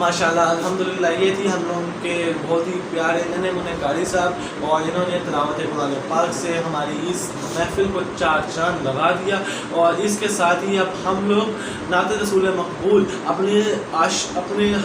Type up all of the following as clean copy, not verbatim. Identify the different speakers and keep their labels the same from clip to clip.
Speaker 1: ماشاءاللہ الحمدللہ یہ تھی ہم لوگوں کے بہت ہی پیارے ننھے منھے قاری صاحب، اور انہوں نے تلاوت قرآن پاک سے ہماری اس محفل کو چار چاند لگا دیا. اور اس کے ساتھ ہی اب ہم لوگ نعت رسول مقبول اپنے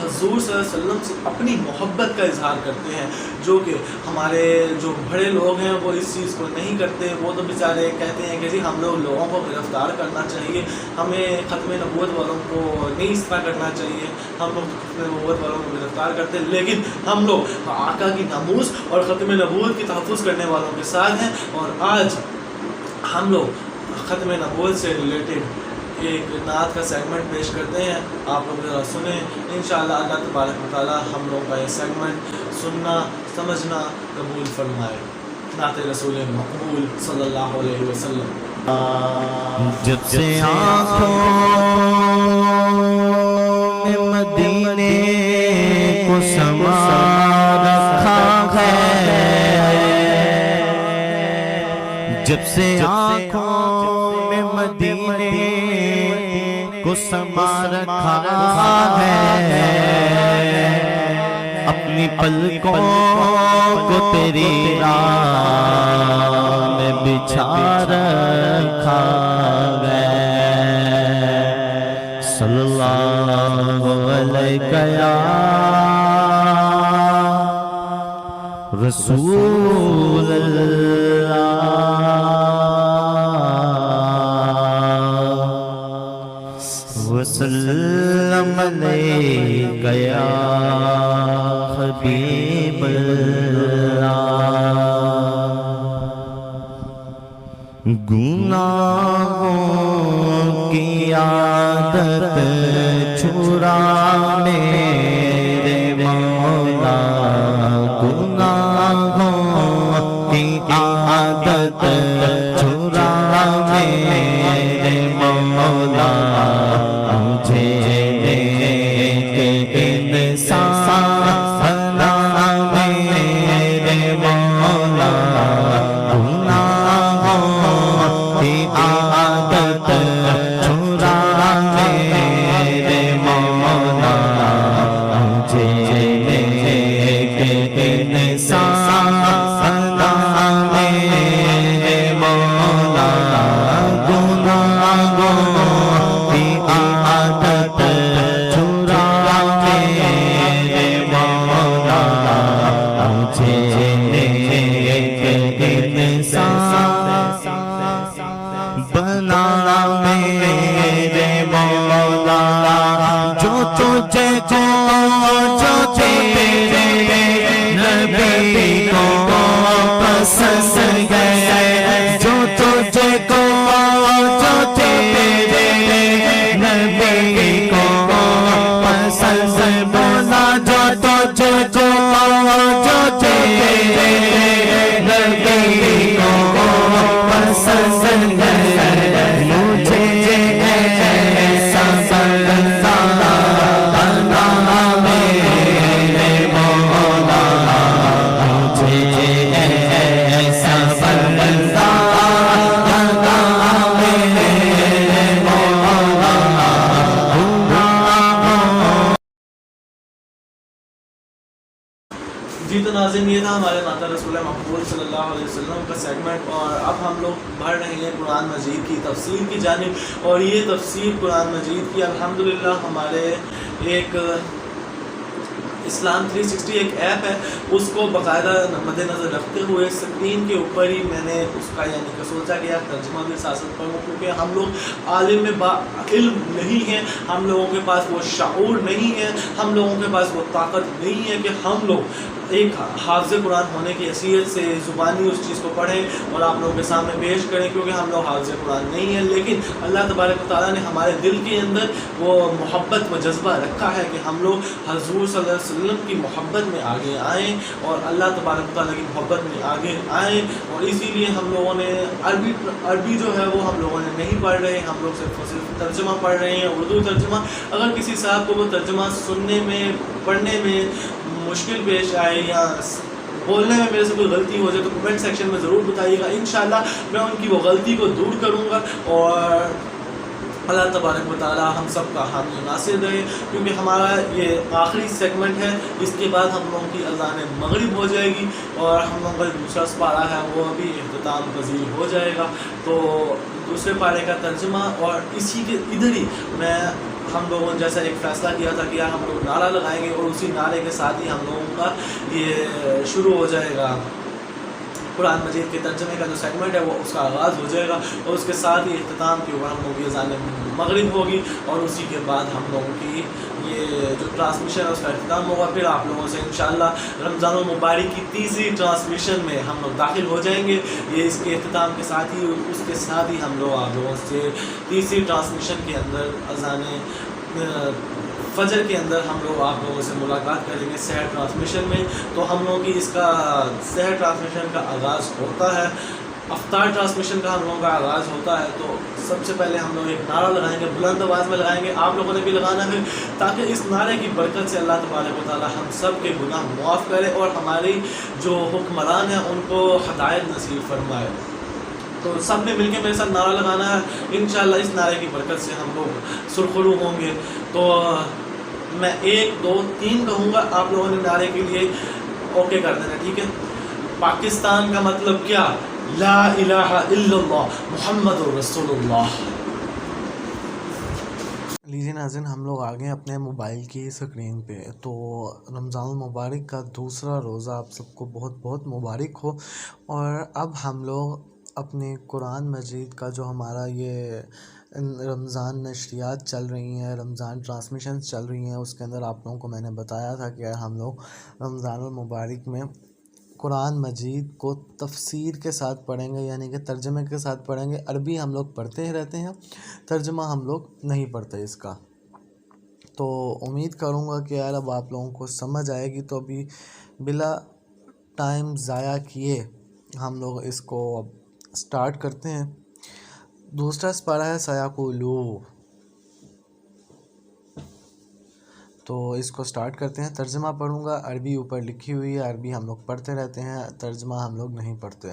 Speaker 1: حضور صلی اللہ علیہ وسلم سے اپنی محبت کا اظہار کرتے ہیں، جو کہ ہمارے جو بڑے لوگ ہیں وہ اس چیز کو نہیں کرتے. وہ تو بیچارے کہتے ہیں کہ جی ہم لوگ لوگوں کو گرفتار کرنا چاہیے، ہمیں ختم نبوت والوں کو نہیں اس طرح کرنا چاہیے، ہم لوگ ختم نبوت والوں کو گرفتار کرتے ہیں. لیکن ہم لوگ آقا کی ناموس اور ختم نبوت کی تحفظ کرنے والوں کے ساتھ ہیں. اور آج ہم لوگ ختم نبوت سے ریلیٹڈ ایک نعت کا سیگمنٹ پیش کرتے ہیں، آپ لوگ ذرا سنیں. انشاءاللہ اللہ تبارک و تعالی ہم لوگ کا یہ سیگمنٹ سننا سمجھنا قبول فرمائے. نعت رسول مقبول صلی اللہ علیہ وسلم.
Speaker 2: جب سے آنکھوں میں مدینے کو سما رکھا ہے، جب سے آنکھوں میں مدینے کو سما رکھا ہے، اپنی پلکوں کو تیری راہ میں بچھا رکھا ہے صلی اللہ علیہ یا رسول اللہ وسلم علیک یا حبیب اللہ گناہوں کی عادت چھڑا میرے مولا گناہوں کی عادت چھڑا میرے مولا مجھے ایک انسان بنا میرے مولا گناہوں کی عادت چھڑا میرے مولا مجھے ایک انسان بنا میرے مولا گناہوں کی عادت چھڑا میرے مولا مجھے ایک انسان بنا میرے مولا جو تجھے کو جو تیرے نبی کو پسند ہے جو تجھے کو جو تیرے نبی کو پسند بنا جو تجھے کو جو تیرے نبی کو پسند ہے مجھے ایسا بندہ بنا میرے مولا مجھے ایسا بندہ بنا میرے مولا
Speaker 1: جی تو ناظرین یہ تھا ہمارے نعت رسول مقبول صلی اللہ علیہ وسلم کا سیگمنٹ، اور اب ہم لوگ بڑھ رہے ہیں قرآن مجید کی تفسیر کی جانب، اور یہ تفسیر قرآن مجید کی الحمدللہ ہمارے ایک اسلام 360 ایک ایپ ہے، اس کو باقاعدہ مد نظر رکھتے ہوئے اسکرین کے اوپر ہی میں نے اس کا یعنی کہ سوچا کہ ترجمہ بھی ساتھ پڑھوں، کیونکہ ہم لوگ عالم با علم نہیں ہیں، ہم لوگوں کے پاس وہ شعور نہیں ہے، ہم لوگوں کے پاس وہ طاقت نہیں ہے کہ ہم لوگ ایک حافظ قرآن ہونے کی حیثیت سے زبانی اس چیز کو پڑھیں اور آپ لوگوں کے سامنے پیش کریں، کیونکہ ہم لوگ حافظ قرآن نہیں ہیں، لیکن اللہ تبارک و تعالیٰ نے ہمارے دل کے اندر وہ محبت و جذبہ رکھا ہے کہ ہم لوگ حضور صلی اللہ علیہ وسلم کی محبت میں آگے آئیں اور اللہ تبارک و تعالیٰ کی محبت میں آگے آئیں، اور اسی لیے ہم لوگوں نے عربی جو ہے وہ ہم لوگوں نے نہیں پڑھ رہے، ہم لوگ صرف ترجمہ پڑھ رہے ہیں، اردو ترجمہ۔ اگر کسی صاحب کو وہ ترجمہ سننے میں پڑھنے میں مشکل پیش آئے یا بولنے میں میرے سے کوئی غلطی ہو جائے تو کمنٹ سیکشن میں ضرور بتائیے گا، انشاءاللہ میں ان کی وہ غلطی کو دور کروں گا، اور اللہ تبارک و تعالیٰ ہم سب کا حامی ناصر رہے، کیونکہ ہمارا یہ آخری سیگمنٹ ہے، اس کے بعد ہم لوگوں کی اذان مغرب ہو جائے گی اور ہم لوگوں کا دوسرا پارہ ہے وہ بھی اختتام پذیر ہو جائے گا۔ تو دوسرے پارے کا ترجمہ اور اسی کے ادھر ہی میں ہم لوگوں نے جیسا ایک فیصلہ کیا تھا کہ ہم لوگ نعرہ لگائیں گے، اور اسی نعرے کے ساتھ ہی ہم لوگوں کا یہ شروع ہو جائے گا قرآن مجید کے ترجمے کا جو سیگمنٹ ہے وہ اس کا آغاز ہو جائے گا، اور اس کے ساتھ ہی اختتام کے اوپر ہم لوگوں کی اذان مغرب ہوگی، اور اسی کے بعد ہم لوگوں کی یہ جو ٹرانسمیشن ہے اس کا اختتام ہوگا۔ پھر آپ لوگوں سے انشاءاللہ رمضان المبارک کی تیسری ٹرانسمیشن میں ہم لوگ داخل ہو جائیں گے، یہ اس کے اختتام کے ساتھ ہی، اس کے ساتھ ہی ہم لوگ آپ لوگوں سے تیسری ٹرانسمیشن کے اندر اذان فجر کے اندر ہم لوگ آپ لوگوں سے ملاقات کریں گے سحر ٹرانسمیشن میں۔ تو ہم لوگوں کی اس کا سحر ٹرانسمیشن کا آغاز ہوتا ہے، افطار ٹرانسمیشن کا ہم لوگوں کا آغاز ہوتا ہے۔ تو سب سے پہلے ہم لوگ ایک نعرہ لگائیں گے، بلند آواز میں لگائیں گے، آپ لوگوں نے بھی لگانا ہے، تاکہ اس نعرے کی برکت سے اللہ تبارک و تعالیٰ ہم سب کے گناہ معاف کرے اور ہماری جو حکمران ہیں ان کو ہدایت نصیب فرمائے۔ تو سب نے مل کے میرے ساتھ نعرہ لگانا ہے، انشاءاللہ اس نعرے کی برکت سے ہم لوگ سرخرو ہوں گے۔ تو میں 1 2 3 کہوں گا، آپ لوگوں نے نعرے کے لیے اوکے کر دینا، ٹھیک ہے؟ پاکستان کا مطلب کیا؟ لا الہ الا اللہ محمد رسول اللہ۔ لیجیے ناظرین، ہم لوگ آگے اپنے موبائل کی اسکرین پہ، تو رمضان المبارک کا دوسرا روزہ آپ سب کو بہت بہت مبارک ہو۔ اور اب ہم لوگ اپنی قرآن مجید کا جو ہمارا یہ رمضان نشریات چل رہی ہیں، رمضان ٹرانسمیشنز چل رہی ہیں، اس کے اندر آپ لوگوں کو میں نے بتایا تھا کہ ہم لوگ رمضان المبارک میں قرآن مجید کو تفسیر کے ساتھ پڑھیں گے، یعنی کہ ترجمے کے ساتھ پڑھیں گے۔ عربی ہم لوگ پڑھتے ہی رہتے ہیں، ترجمہ ہم لوگ نہیں پڑھتے اس کا۔ تو امید کروں گا کہ یار اب آپ لوگوں کو سمجھ آئے گی، تو ابھی بلا ٹائم ضائع کیے ہم لوگ اس کو اب سٹارٹ کرتے ہیں۔ دوسرا سپارہ ہے سیقولو، تو اس کو سٹارٹ کرتے ہیں۔ ترجمہ پڑھوں گا، عربی اوپر لکھی ہوئی ہے، عربی ہم لوگ پڑھتے رہتے ہیں، ترجمہ ہم لوگ نہیں پڑھتے۔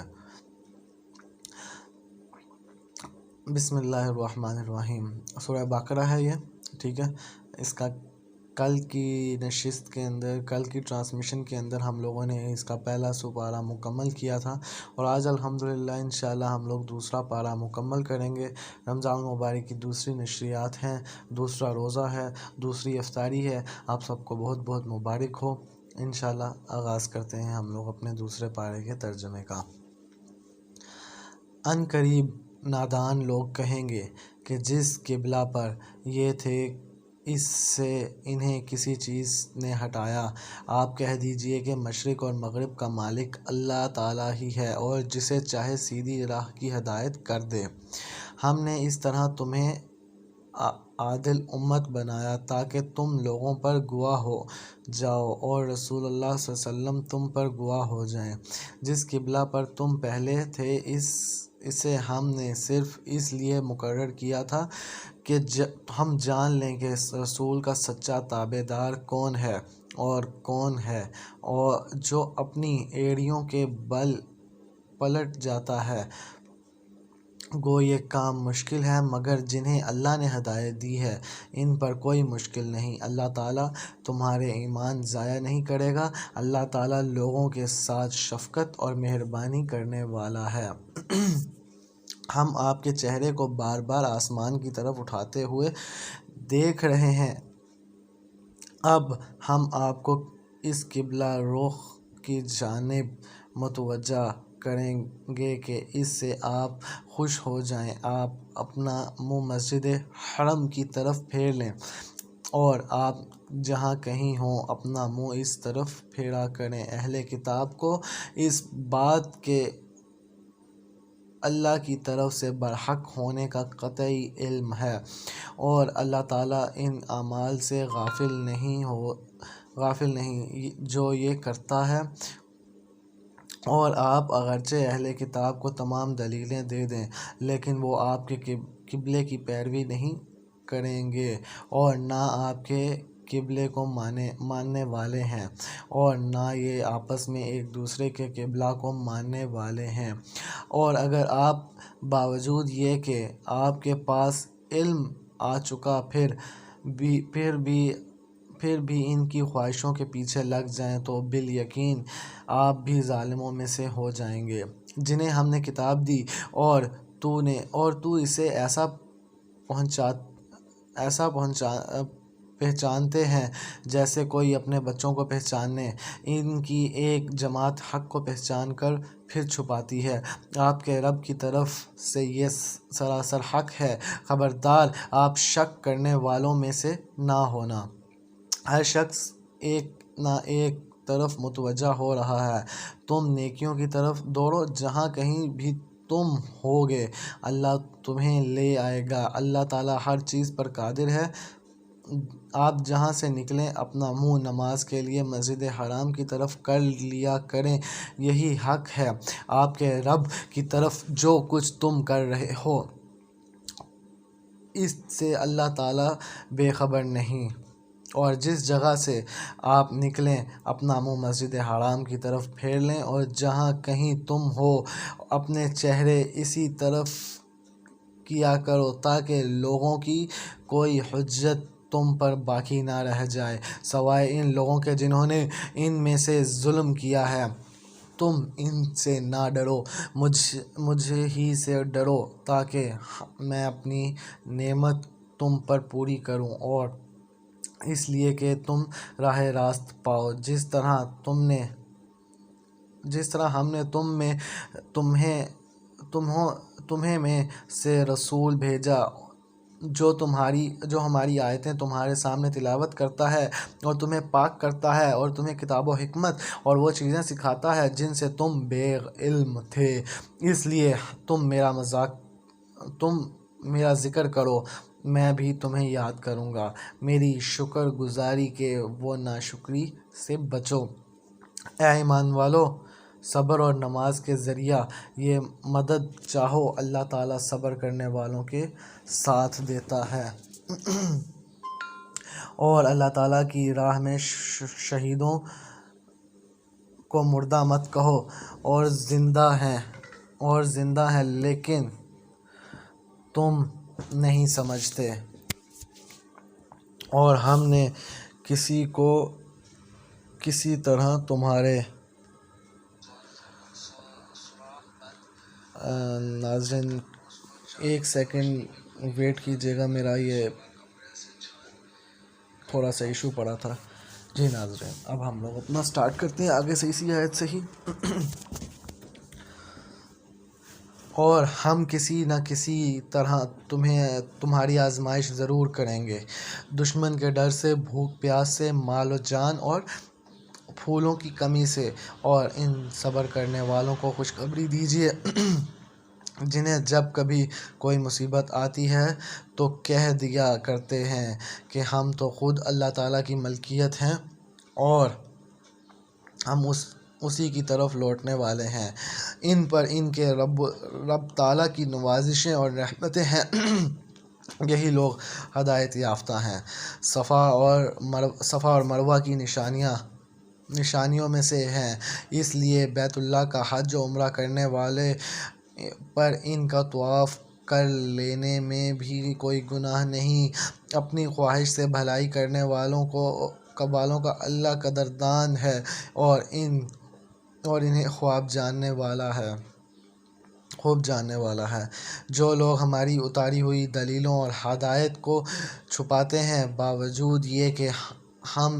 Speaker 1: بسم اللہ الرحمن الرحیم، سورہ بقرہ ہے یہ، ٹھیک ہے؟ اس کا کل کی نشست کے اندر، کل کی ٹرانسمیشن کے اندر ہم لوگوں نے اس کا پہلا سپارہ مکمل کیا تھا، اور آج الحمدللہ انشاءاللہ ہم لوگ دوسرا پارہ مکمل کریں گے۔ رمضان المبارک کی دوسری نشریات ہیں، دوسرا روزہ ہے، دوسری افطاری ہے، آپ سب کو بہت بہت مبارک ہو۔ انشاءاللہ آغاز کرتے ہیں ہم لوگ اپنے دوسرے پارے کے ترجمے کا۔ ان قریب نادان لوگ کہیں گے کہ جس قبلہ پر یہ تھے اس سے انہیں کسی چیز نے ہٹایا، آپ کہہ دیجئے کہ مشرق اور مغرب کا مالک اللہ تعالیٰ ہی ہے، اور جسے چاہے سیدھی راہ کی ہدایت کر دے۔ ہم نے اس طرح تمہیں عادل امت بنایا تاکہ تم لوگوں پر گواہ ہو جاؤ اور رسول اللہ صلی اللہ علیہ وسلم تم پر گواہ ہو جائیں۔ جس قبلہ پر تم پہلے تھے اسے ہم نے صرف اس لیے مقرر کیا تھا کہ ہم جان لیں کہ اس رسول کا سچا تابع دار کون ہے اور کون ہے، اور جو اپنی ایڑیوں کے بل پلٹ جاتا ہے۔ گو یہ کام مشکل ہے، مگر جنہیں اللہ نے ہدایت دی ہے ان پر کوئی مشکل نہیں۔ اللہ تعالیٰ تمہارے ایمان ضائع نہیں کرے گا، اللہ تعالیٰ لوگوں کے ساتھ شفقت اور مہربانی کرنے والا ہے۔ ہم آپ کے چہرے کو بار بار آسمان کی طرف اٹھاتے ہوئے دیکھ رہے ہیں، اب ہم آپ کو اس قبلہ رخ کی جانب متوجہ کریں گے کہ اس سے آپ خوش ہو جائیں۔ آپ اپنا منہ مسجد حرم کی طرف پھیر لیں، اور آپ جہاں کہیں ہوں اپنا منہ اس طرف پھیرا کریں۔ اہل کتاب کو اس بات کے اللہ کی طرف سے برحق ہونے کا قطعی علم ہے، اور اللہ تعالیٰ ان اعمال سے غافل نہیں جو یہ کرتا ہے۔ اور آپ اگرچہ اہل کتاب کو تمام دلیلیں دے دیں، لیکن وہ آپ کے قبلے کی پیروی نہیں کریں گے، اور نہ آپ کے قبلے کو ماننے والے ہیں، اور نہ یہ آپس میں ایک دوسرے کے قبلہ کو ماننے والے ہیں۔ اور اگر آپ باوجود یہ کہ آپ کے پاس علم آ چکا پھر بھی ان کی خواہشوں کے پیچھے لگ جائیں تو بالیقین آپ بھی ظالموں میں سے ہو جائیں گے۔ جنہیں ہم نے کتاب دی اور تو اسے ایسا پہچانتے ہیں جیسے کوئی اپنے بچوں کو پہچانے، ان کی ایک جماعت حق کو پہچان کر پھر چھپاتی ہے۔ آپ کے رب کی طرف سے یہ سراسر حق ہے، خبردار آپ شک کرنے والوں میں سے نہ ہونا۔ ہر شخص ایک نہ ایک طرف متوجہ ہو رہا ہے، تم نیکیوں کی طرف دوڑو، جہاں کہیں بھی تم ہوگے اللہ تمہیں لے آئے گا، اللہ تعالیٰ ہر چیز پر قادر ہے۔ آپ جہاں سے نکلیں اپنا منہ نماز کے لیے مسجد حرام کی طرف کر لیا کریں، یہی حق ہے آپ کے رب کی طرف۔ جو کچھ تم کر رہے ہو اس سے اللہ تعالیٰ بے خبر نہیں۔ اور جس جگہ سے آپ نکلیں اپنا منہ مسجد حرام کی طرف پھیر لیں، اور جہاں کہیں تم ہو اپنے چہرے اسی طرف کیا کرو تاکہ لوگوں کی کوئی حجت تم پر باقی نہ رہ جائے سوائے ان لوگوں کے جنہوں نے ان میں سے ظلم کیا ہے۔ تم ان سے نہ ڈرو، مجھے ہی سے ڈرو تاکہ میں اپنی نعمت تم پر پوری کروں، اور اس لیے کہ تم راہ راست پاؤ، جس طرح ہم نے تمہیں میں سے رسول بھیجا جو ہماری آیتیں تمہارے سامنے تلاوت کرتا ہے اور تمہیں پاک کرتا ہے اور تمہیں کتاب و حکمت اور وہ چیزیں سکھاتا ہے جن سے تم بے علم تھے، اس لیے تم میرا ذکر کرو، میں بھی تمہیں یاد کروں گا، میری شکر گزاری کے وہ ناشکری سے بچو۔ اے ایمان والو، صبر اور نماز کے ذریعہ یہ مدد چاہو، اللہ تعالیٰ صبر کرنے والوں کے ساتھ دیتا ہے۔ اور اللہ تعالیٰ کی راہ میں شہیدوں کو مردہ مت کہو، اور زندہ ہیں لیکن تم نہیں سمجھتے، اور ہم نے کسی کو کسی طرح تمہارے ناظرین ایک سیکنڈ ویٹ کیجیے گا، میرا یہ تھوڑا سا ایشو پڑا تھا۔ جی ناظرین، اب ہم لوگ اپنا سٹارٹ کرتے ہیں آگے سے اسی آیت سے ہی۔ اور ہم کسی نہ کسی طرح تمہاری آزمائش ضرور کریں گے، دشمن کے ڈر سے، بھوک پیاس سے، مال و جان اور پھولوں کی کمی سے، اور ان صبر کرنے والوں کو خوشخبری دیجیے جنہیں جب کبھی کوئی مصیبت آتی ہے تو کہہ دیا کرتے ہیں کہ ہم تو خود اللہ تعالیٰ کی ملکیت ہیں اور ہم اسی کی طرف لوٹنے والے ہیں، ان پر ان کے رب تعالیٰ کی نوازشیں اور رحمتیں ہیں، یہی لوگ ہدایت یافتہ ہیں۔ صفا اور مروہ کی نشانیوں میں سے ہیں، اس لیے بیت اللہ کا حج و عمرہ کرنے والے پر ان کا طواف کر لینے میں بھی کوئی گناہ نہیں، اپنی خواہش سے بھلائی کرنے والوں کا اللہ قدردان ہے اور انہیں خوب جاننے والا ہے۔ جو لوگ ہماری اتاری ہوئی دلیلوں اور ہدایت کو چھپاتے ہیں باوجود یہ کہ ہم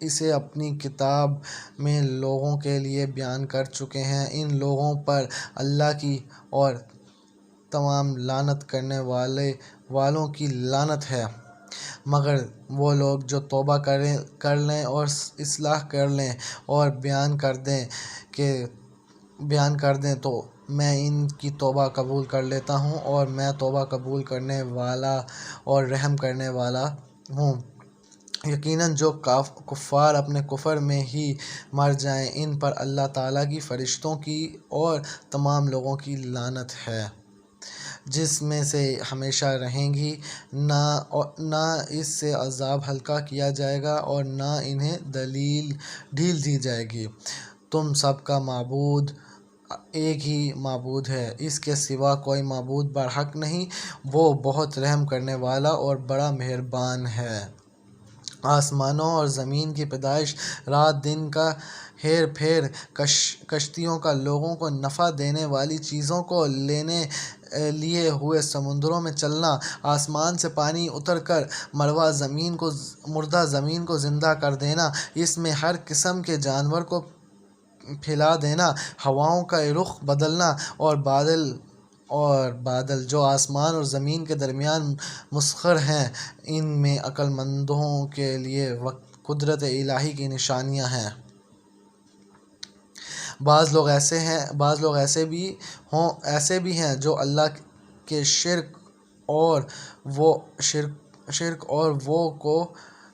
Speaker 1: اسے اپنی کتاب میں لوگوں کے لیے بیان کر چکے ہیں، ان لوگوں پر اللہ کی اور تمام لعنت کرنے والوں کی لعنت ہے، مگر وہ لوگ جو توبہ کر لیں اور اصلاح کر لیں اور بیان کر دیں تو میں ان کی توبہ قبول کر لیتا ہوں، اور میں توبہ قبول کرنے والا اور رحم کرنے والا ہوں۔ یقیناً جو کفار اپنے کفر میں ہی مر جائیں ان پر اللہ تعالیٰ کی، فرشتوں کی اور تمام لوگوں کی لعنت ہے، جس میں سے ہمیشہ رہیں گی، نہ اس سے عذاب ہلکا کیا جائے گا اور نہ انہیں ڈھیل دی جائے گی۔ تم سب کا معبود ایک ہی معبود ہے، اس کے سوا کوئی معبود برحق نہیں، وہ بہت رحم کرنے والا اور بڑا مہربان ہے۔ آسمانوں اور زمین کی پیدائش، رات دن کا ہیر پھیر، کشتیوں کا لوگوں کو نفع دینے والی چیزوں کو لیے ہوئے سمندروں میں چلنا، آسمان سے پانی اتر کر مردہ زمین کو زندہ کر دینا، اس میں ہر قسم کے جانور کو پھیلا دینا، ہواؤں کا رخ بدلنا اور بادل جو آسمان اور زمین کے درمیان مسخر ہیں، ان میں عقل مندوں کے لیے قدرت الہی کی نشانیاں ہیں۔ بعض لوگ ایسے بھی ہیں جو اللہ کے شرک اور وہ کو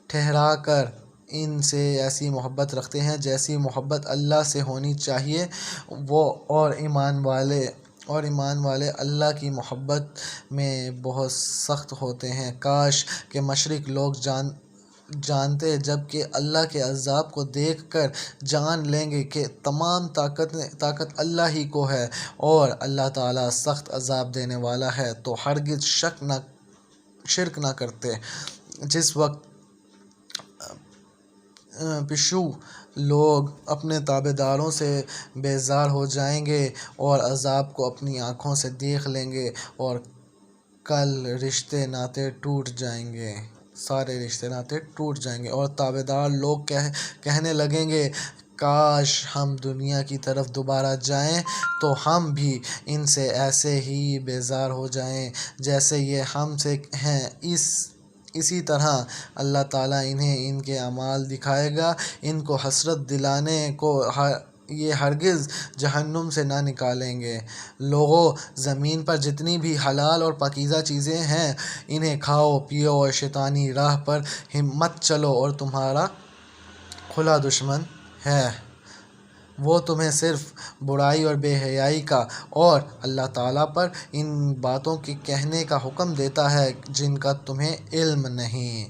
Speaker 1: ٹھہرا کر ان سے ایسی محبت رکھتے ہیں جیسی محبت اللہ سے ہونی چاہیے، اور ایمان والے اللہ کی محبت میں بہت سخت ہوتے ہیں۔ کاش کہ مشرک لوگ جانتے، جب کہ اللہ کے عذاب کو دیکھ کر جان لیں گے کہ تمام طاقت اللہ ہی کو ہے اور اللہ تعالیٰ سخت عذاب دینے والا ہے، تو ہرگز شرک نہ کرتے۔ جس وقت پشو لوگ اپنے تابع داروں سے بیزار ہو جائیں گے اور عذاب کو اپنی آنکھوں سے دیکھ لیں گے، اور کل رشتے ناطے ٹوٹ جائیں گے، سارے رشتے ناطے ٹوٹ جائیں گے، اور تابع دار لوگ کہنے لگیں گے کاش ہم دنیا کی طرف دوبارہ جائیں تو ہم بھی ان سے ایسے ہی بیزار ہو جائیں جیسے یہ ہم سے ہیں۔ اسی طرح اللہ تعالیٰ انہیں ان کے اعمال دکھائے گا، ان کو حسرت دلانے کو یہ ہرگز جہنم سے نہ نکالیں گے۔ لوگو، زمین پر جتنی بھی حلال اور پاکیزہ چیزیں ہیں انہیں کھاؤ پیو اور شیطانی راہ پر مت چلو، اور تمہارا کھلا دشمن ہے، وہ تمہیں صرف برائی اور بے حیائی کا اور اللہ تعالیٰ پر ان باتوں کے کہنے کا حکم دیتا ہے جن کا تمہیں علم نہیں،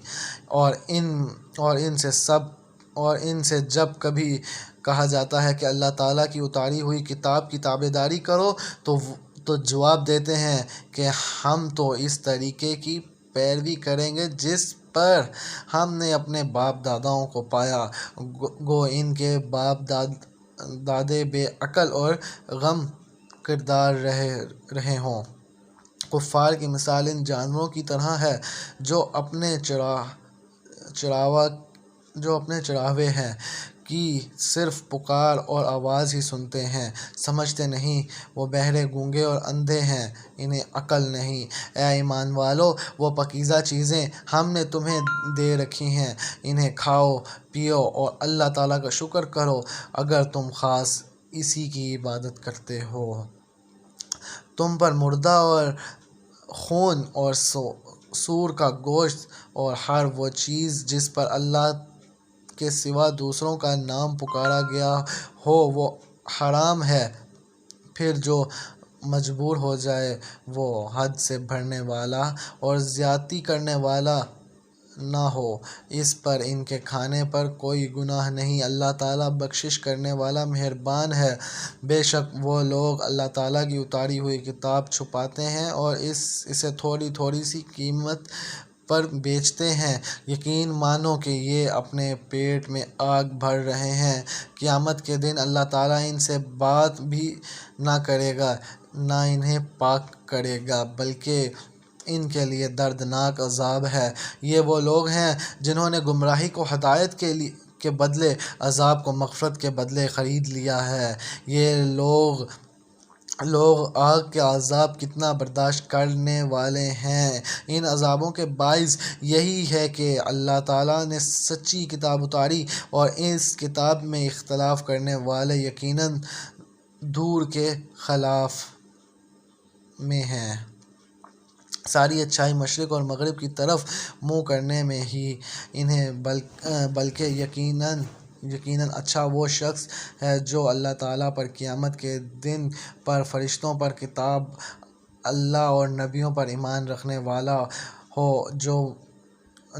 Speaker 1: اور ان سے جب کبھی کہا جاتا ہے کہ اللہ تعالیٰ کی اتاری ہوئی کتاب کی تابعداری کرو تو جواب دیتے ہیں کہ ہم تو اس طریقے کی پیروی کریں گے جس پر ہم نے اپنے باپ داداؤں کو پایا، گو ان کے باپ دادے بے عقل اور غم کردار رہے ہوں۔ کفار کی مثال ان جانوروں کی طرح ہے جو اپنے چراوے ہیں کی صرف پکار اور آواز ہی سنتے ہیں، سمجھتے نہیں، وہ بہرے گونگے اور اندھے ہیں، انہیں عقل نہیں۔ اے ایمان والو، وہ پاکیزہ چیزیں ہم نے تمہیں دے رکھی ہیں، انہیں کھاؤ پیو اور اللہ تعالیٰ کا شکر کرو اگر تم خاص اسی کی عبادت کرتے ہو۔ تم پر مردہ اور خون اور سور کا گوشت اور ہر وہ چیز جس پر اللہ کے سوا دوسروں کا نام پکارا گیا ہو وہ حرام ہے، پھر جو مجبور ہو جائے وہ حد سے بڑھنے والا اور زیادتی کرنے والا نہ ہو، اس پر ان کے کھانے پر کوئی گناہ نہیں، اللہ تعالیٰ بخشش کرنے والا مہربان ہے۔ بے شک وہ لوگ اللہ تعالیٰ کی اتاری ہوئی کتاب چھپاتے ہیں اور اسے تھوڑی تھوڑی سی قیمت پر بیچتے ہیں، یقین مانو کہ یہ اپنے پیٹ میں آگ بھر رہے ہیں، قیامت کے دن اللہ تعالیٰ ان سے بات بھی نہ کرے گا نہ انہیں پاک کرے گا بلکہ ان کے لیے دردناک عذاب ہے۔ یہ وہ لوگ ہیں جنہوں نے گمراہی کو ہدایت کے بدلے، عذاب کو مغفرت کے بدلے خرید لیا ہے۔ یہ لوگ آگ کے عذاب کتنا برداشت کرنے والے ہیں۔ ان عذابوں کے باعث یہی ہے کہ اللہ تعالیٰ نے سچی کتاب اتاری اور اس کتاب میں اختلاف کرنے والے یقیناً دور کے خلاف میں ہیں۔ ساری اچھائی مشرق اور مغرب کی طرف منہ کرنے میں ہی انہیں بلکہ یقیناً اچھا وہ شخص ہے جو اللہ تعالیٰ پر، قیامت کے دن پر، فرشتوں پر، کتاب اللہ اور نبیوں پر ایمان رکھنے والا ہو،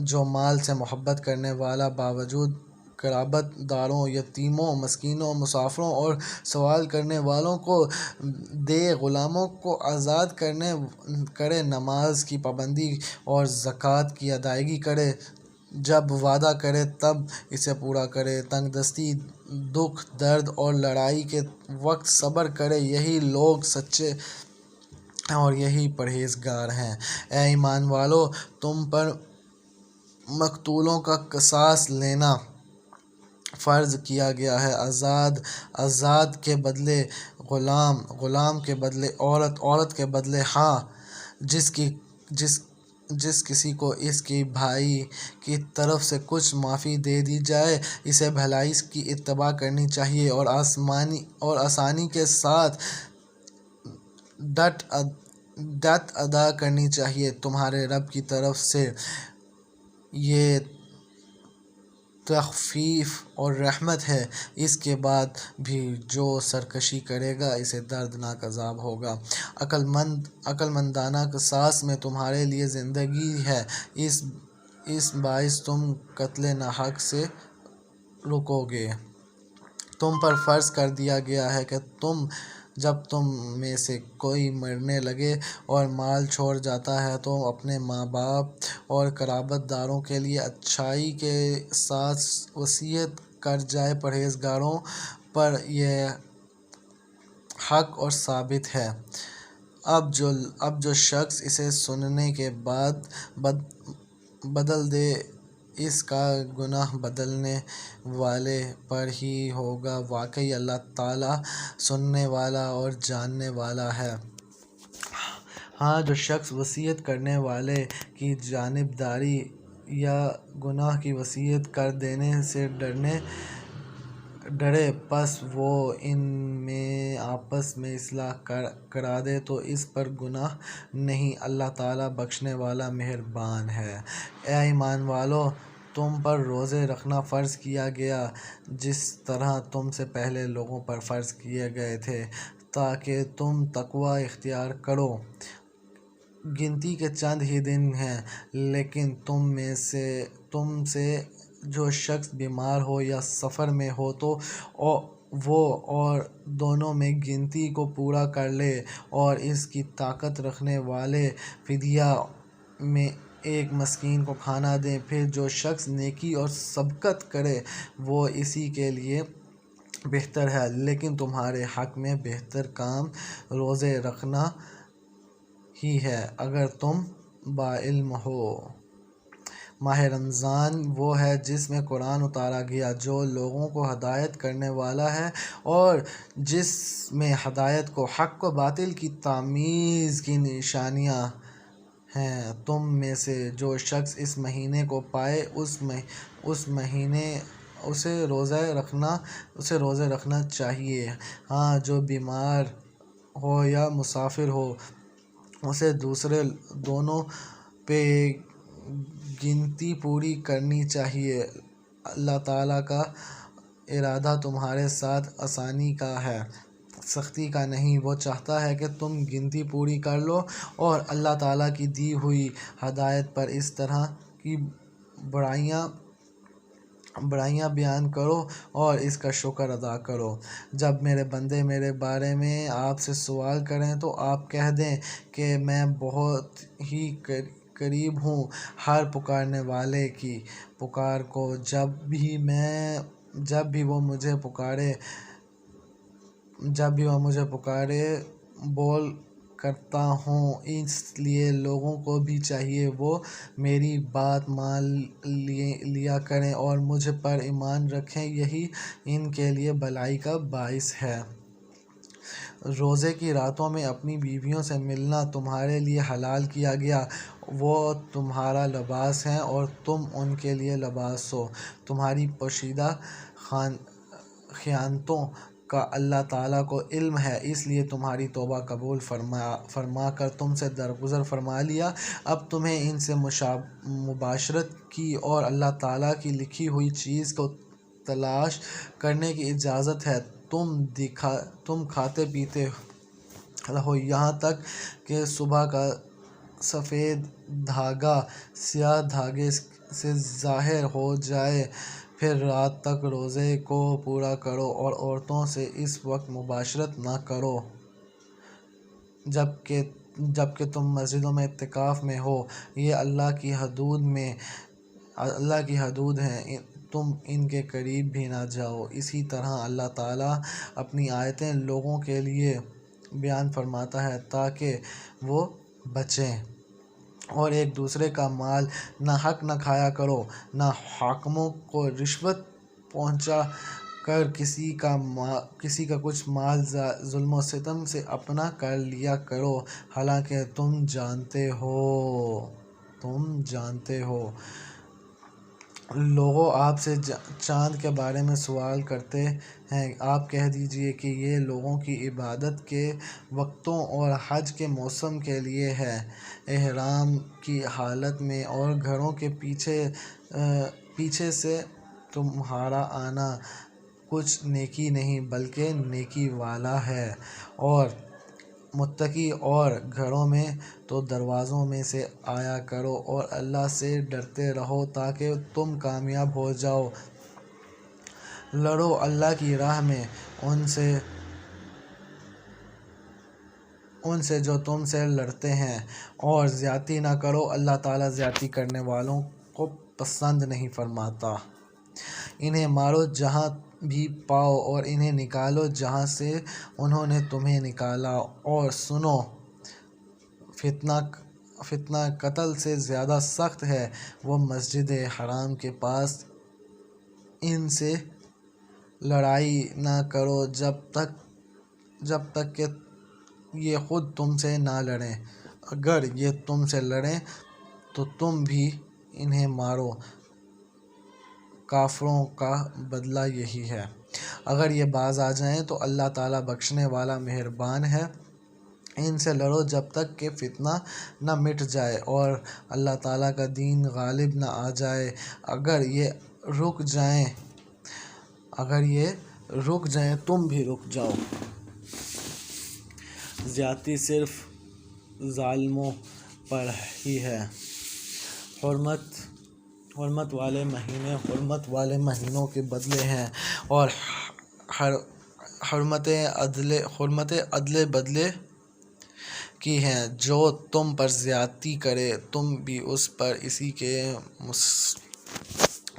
Speaker 1: جو مال سے محبت کرنے والا، باوجود قرابت داروں، یتیموں، مسکینوں، مسافروں اور سوال کرنے والوں کو دے، غلاموں کو آزاد کرے، نماز کی پابندی اور زکوٰۃ کی ادائیگی کرے، جب وعدہ کرے تب اسے پورا کرے، تنگ دستی، دکھ درد اور لڑائی کے وقت صبر کرے، یہی لوگ سچے اور یہی پرہیزگار ہیں۔ اے ایمان والو، تم پر مقتولوں کا قصاص لینا فرض کیا گیا ہے، آزاد کے بدلے غلام، غلام کے بدلے عورت، عورت کے بدلے ہاں، جس کسی کو اس کے بھائی کی طرف سے کچھ معافی دے دی جائے اسے بھلائی کی اتباع کرنی چاہیے اور آسانی کے ساتھ ڈٹ ادا کرنی چاہیے، تمہارے رب کی طرف سے یہ تخفیف اور رحمت ہے، اس کے بعد بھی جو سرکشی کرے گا اسے دردناک عذاب ہوگا۔ عقل مندانہ قصاص میں تمہارے لیے زندگی ہے، اس باعث تم قتل ناحق سے رکو گے۔ تم پر فرض کر دیا گیا ہے کہ تم جب تم میں سے کوئی مرنے لگے اور مال چھوڑ جاتا ہے تو اپنے ماں باپ اور قرابت داروں کے لیے اچھائی کے ساتھ وصیت کر جائے۔ پرہیزگاروں پر یہ حق اور ثابت ہے۔ اب جو شخص اسے سننے کے بعد بدل دے اس کا گناہ بدلنے والے پر ہی ہوگا۔ واقعی اللہ تعالیٰ سننے والا اور جاننے والا ہے۔ ہاں، جو شخص وصیت کرنے والے کی جانبداری یا گناہ کی وصیت کر دینے سے ڈرے پس وہ ان میں آپس میں اصلاح کرا دے تو اس پر گناہ نہیں۔ اللہ تعالیٰ بخشنے والا مہربان ہے۔ اے ایمان والو، تم پر روزے رکھنا فرض کیا گیا جس طرح تم سے پہلے لوگوں پر فرض کیے گئے تھے تاکہ تم تقوی اختیار کرو۔ گنتی کے چند ہی دن ہیں، لیکن تم سے جو شخص بیمار ہو یا سفر میں ہو تو وہ اور دونوں میں گنتی کو پورا کر لے اور اس کی طاقت رکھنے والے فدیہ میں ایک مسکین کو کھانا دیں۔ پھر جو شخص نیکی اور سبقت کرے وہ اسی کے لیے بہتر ہے، لیکن تمہارے حق میں بہتر کام روزے رکھنا ہی ہے اگر تم باعلم ہو۔ ماہ رمضان وہ ہے جس میں قرآن اتارا گیا، جو لوگوں کو ہدایت کرنے والا ہے اور جس میں ہدایت و حق و باطل کی تمیز کی نشانیاں ہیں۔ تم میں سے جو شخص اس مہینے کو پائے اس مہینے اسے روزے رکھنا چاہیے۔ ہاں، جو بیمار ہو یا مسافر ہو اسے دوسرے دنوں پہ گنتی پوری کرنی چاہیے۔ اللہ تعالیٰ کا ارادہ تمہارے ساتھ آسانی کا ہے، سختی کا نہیں۔ وہ چاہتا ہے کہ تم گنتی پوری کر لو اور اللہ تعالیٰ کی دی ہوئی ہدایت پر اس طرح کی بڑائیاں بیان کرو اور اس کا شکر ادا کرو۔ جب میرے بندے میرے بارے میں آپ سے سوال کریں تو آپ کہہ دیں کہ میں بہت ہی قریب ہوں ہر پکارنے والے کی پکار کو۔ جب بھی وہ مجھے پکارے بول کرتا ہوں۔ اس لیے لوگوں کو بھی چاہیے وہ میری بات مان لیا کریں اور مجھ پر ایمان رکھیں، یہی ان کے لیے بھلائی کا باعث ہے۔ روزے کی راتوں میں اپنی بیویوں سے ملنا تمہارے لیے حلال کیا گیا، وہ تمہارا لباس ہیں اور تم ان کے لیے لباس ہو۔ تمہاری پوشیدہ خیانتوں کا اللہ تعالیٰ کو علم ہے، اس لیے تمہاری توبہ قبول فرما کر تم سے درگزر فرما لیا۔ اب تمہیں ان سے مباشرت کی اور اللہ تعالیٰ کی لکھی ہوئی چیز کو تلاش کرنے کی اجازت ہے۔ تم کھاتے پیتے رہو یہاں تک کہ صبح کا سفید دھاگا سیاہ دھاگے سے ظاہر ہو جائے، پھر رات تک روزے کو پورا کرو اور عورتوں سے اس وقت مباشرت نہ کرو جبکہ تم مسجدوں میں اعتکاف میں ہو۔ یہ اللہ کی حدود ہیں، تم ان کے قریب بھی نہ جاؤ۔ اسی طرح اللہ تعالیٰ اپنی آیتیں لوگوں کے لیے بیان فرماتا ہے تاکہ وہ بچیں۔ اور ایک دوسرے کا مال ناحق نہ کھایا کرو، نہ حاکموں کو رشوت پہنچا کر کسی کا کچھ مال ظلم و ستم سے اپنا کر لیا کرو، حالانکہ تم جانتے ہو۔ لوگ آپ سے چاند کے بارے میں سوال کرتے ہیں، آپ کہہ دیجئے کہ یہ لوگوں کی عبادت کے وقتوں اور حج کے موسم کے لیے ہے، احرام کی حالت میں اور گھروں کے پیچھے سے تمہارا آنا کچھ نیکی نہیں بلکہ نیکی والا ہے، اور متقی اور گھروں میں تو دروازوں میں سے آیا کرو اور اللہ سے ڈرتے رہو تاکہ تم کامیاب ہو جاؤ۔ لڑو اللہ کی راہ میں ان سے ان سے جو تم سے لڑتے ہیں، اور زیادتی نہ کرو، اللہ تعالیٰ زیادتی کرنے والوں کو پسند نہیں فرماتا۔ انہیں مارو جہاں بھی پاؤ، اور انہیں نکالو جہاں سے انہوں نے تمہیں نکالا، اور سنو، فتنہ قتل سے زیادہ سخت ہے۔ وہ مسجد حرام کے پاس ان سے لڑائی نہ کرو جب تک کہ یہ خود تم سے نہ لڑیں۔ اگر یہ تم سے لڑیں تو تم بھی انہیں مارو۔ کافروں کا بدلہ یہی ہے۔ اگر یہ باز آ جائیں تو اللہ تعالیٰ بخشنے والا مہربان ہے۔ ان سے لڑو جب تک کہ فتنہ نہ مٹ جائے اور اللہ تعالیٰ کا دین غالب نہ آ جائے۔ اگر یہ رک جائیں تم بھی رک جاؤ۔ زیادتی صرف ظالموں پر ہی ہے۔ حرمت والے مہینے حرمت والے مہینوں کے بدلے ہیں، اور حرمتیں عدل بدلے کی ہیں۔ جو تم پر زیادتی کرے تم بھی اس پر اسی کے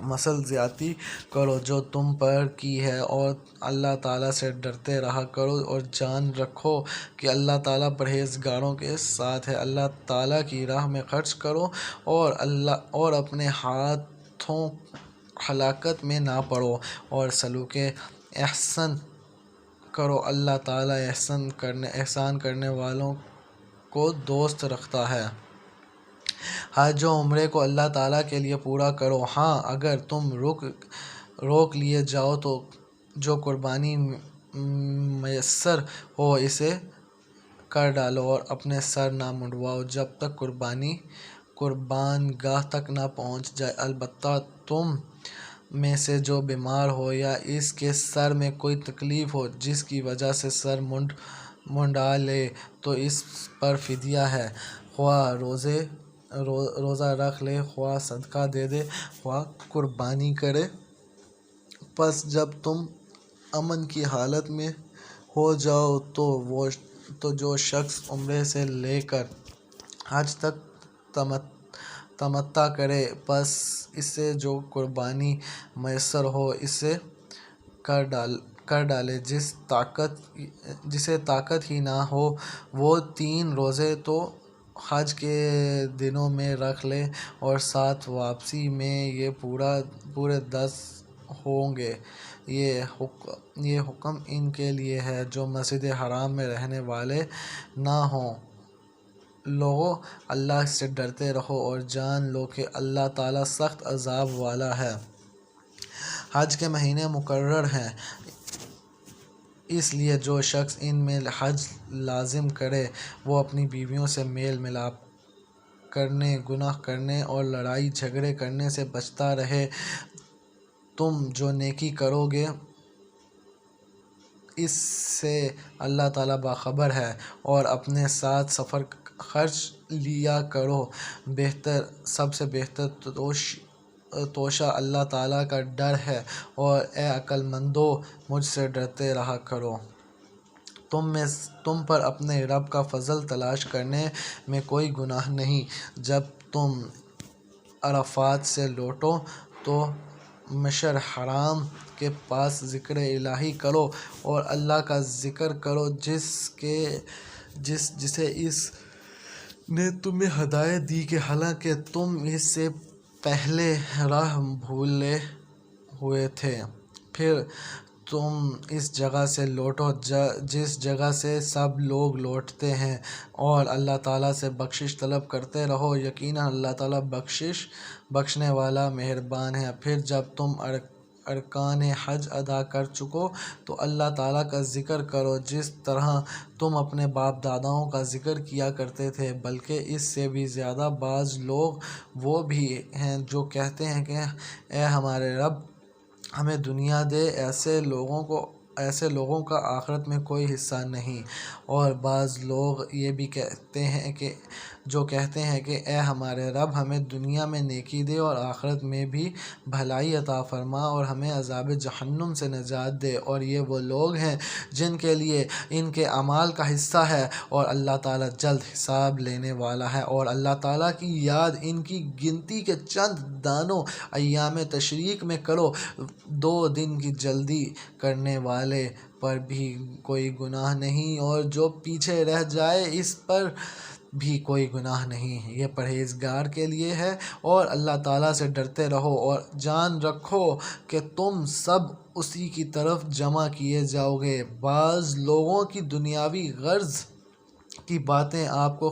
Speaker 1: مثل زیادتی کرو جو تم پر کی ہے، اور اللہ تعالیٰ سے ڈرتے رہا کرو، اور جان رکھو کہ اللہ تعالیٰ پرہیزگاروں کے ساتھ ہے۔ اللہ تعالیٰ کی راہ میں خرچ کرو، اور اپنے ہاتھوں ہلاکت میں نہ پڑو، اور سلوک احسن کرو۔ اللہ تعالیٰ احسان کرنے والوں کو دوست رکھتا ہے۔ حج و عمرے کو اللہ تعالیٰ کے لیے پورا کرو۔ ہاں، اگر تم روک لیے جاؤ تو جو قربانی میسر ہو اسے کر ڈالو، اور اپنے سر نہ منڈواؤ جب تک قربان گاہ تک نہ پہنچ جائے۔ البتہ تم میں سے جو بیمار ہو یا اس کے سر میں کوئی تکلیف ہو جس کی وجہ سے سر منڈا لے تو اس پر فدیہ ہے، خواہ روزہ رکھ لے، خواہ صدقہ دے دے، خواہ قربانی کرے۔ پس جب تم امن کی حالت میں ہو جاؤ تو جو شخص عمرے سے لے کر حج تک تمتع کرے، پس اسے جو قربانی میسر ہو اسے کر ڈالے۔ جسے طاقت ہی نہ ہو وہ 3 روزے تو حج کے دنوں میں رکھ لے، اور ساتھ واپسی میں یہ پورے 10 ہوں گے۔ یہ حکم ان کے لیے ہے جو مسجد حرام میں رہنے والے نہ ہوں۔ لوگو، اللہ سے ڈرتے رہو اور جان لو کہ اللہ تعالیٰ سخت عذاب والا ہے۔ حج کے مہینے مقرر ہیں، اس لیے جو شخص ان میں حج لازم کرے وہ اپنی بیویوں سے میل ملاپ کرنے، گناہ کرنے اور لڑائی جھگڑے کرنے سے بچتا رہے۔ تم جو نیکی کرو گے اس سے اللہ تعالیٰ باخبر ہے، اور اپنے ساتھ سفر خرچ لیا کرو۔ سب سے بہتر توشہ اللہ تعالیٰ کا ڈر ہے، اور اے عقل مندو مجھ سے ڈرتے رہا کرو۔ تم پر اپنے رب کا فضل تلاش کرنے میں کوئی گناہ نہیں۔ جب تم عرفات سے لوٹو تو مشعر حرام کے پاس ذکر الہی کرو، اور اللہ کا ذکر کرو جسے اس نے تمہیں ہدایت دی کہ حالانکہ تم اس سے پہلے راہ بھولے ہوئے تھے۔ پھر تم اس جگہ سے لوٹو جس جگہ سے سب لوگ لوٹتے ہیں، اور اللہ تعالیٰ سے بخشش طلب کرتے رہو، یقیناً اللہ تعالیٰ بخشنے والا مہربان ہے۔ پھر جب تم ارکان حج ادا کر چکو تو اللہ تعالیٰ کا ذکر کرو جس طرح تم اپنے باپ داداؤں کا ذکر کیا کرتے تھے، بلکہ اس سے بھی زیادہ۔ بعض لوگ وہ بھی ہیں جو کہتے ہیں کہ اے ہمارے رب، ہمیں دنیا دے۔ ایسے لوگوں کا آخرت میں کوئی حصہ نہیں۔ اور بعض لوگ یہ بھی کہتے ہیں کہ
Speaker 3: جو کہتے ہیں کہ اے ہمارے رب ہمیں دنیا میں نیکی دے اور آخرت میں بھی بھلائی عطا فرما اور ہمیں عذاب جہنم سے نجات دے، اور یہ وہ لوگ ہیں جن کے لیے ان کے اعمال کا حصہ ہے اور اللہ تعالیٰ جلد حساب لینے والا ہے۔ اور اللہ تعالیٰ کی یاد ان کی گنتی کے چند دانوں ایام تشریق میں کرو، 2 دن کی جلدی کرنے والے پر بھی کوئی گناہ نہیں اور جو پیچھے رہ جائے اس پر بھی کوئی گناہ نہیں، یہ پرہیزگار کے لیے ہے۔ اور اللہ تعالیٰ سے ڈرتے رہو اور جان رکھو کہ تم سب اسی کی طرف جمع کیے جاؤ گے۔ بعض لوگوں کی دنیاوی غرض کی باتیں آپ کو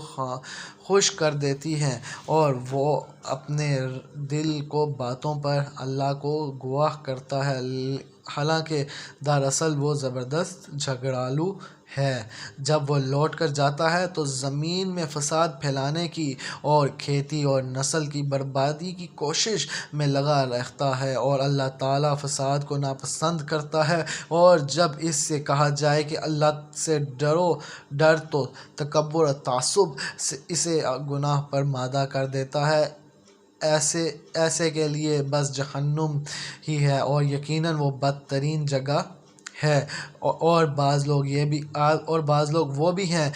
Speaker 3: خوش کر دیتی ہیں اور وہ اپنے دل کو باتوں پر اللہ کو گواہ کرتا ہے، حالانکہ دراصل وہ زبردست جھگڑالو ہے۔ جب وہ لوٹ کر جاتا ہے تو زمین میں فساد پھیلانے کی اور کھیتی اور نسل کی بربادی کی کوشش میں لگا رہتا ہے، اور اللہ تعالیٰ فساد کو ناپسند کرتا ہے۔ اور جب اس سے کہا جائے کہ اللہ سے ڈر تو تکبر اور تعصب اسے گناہ پر مادہ کر دیتا ہے۔ ایسے کے لیے بس جہنم ہی ہے اور یقیناً وہ بدترین جگہ ہے۔ اور بعض لوگ وہ بھی ہیں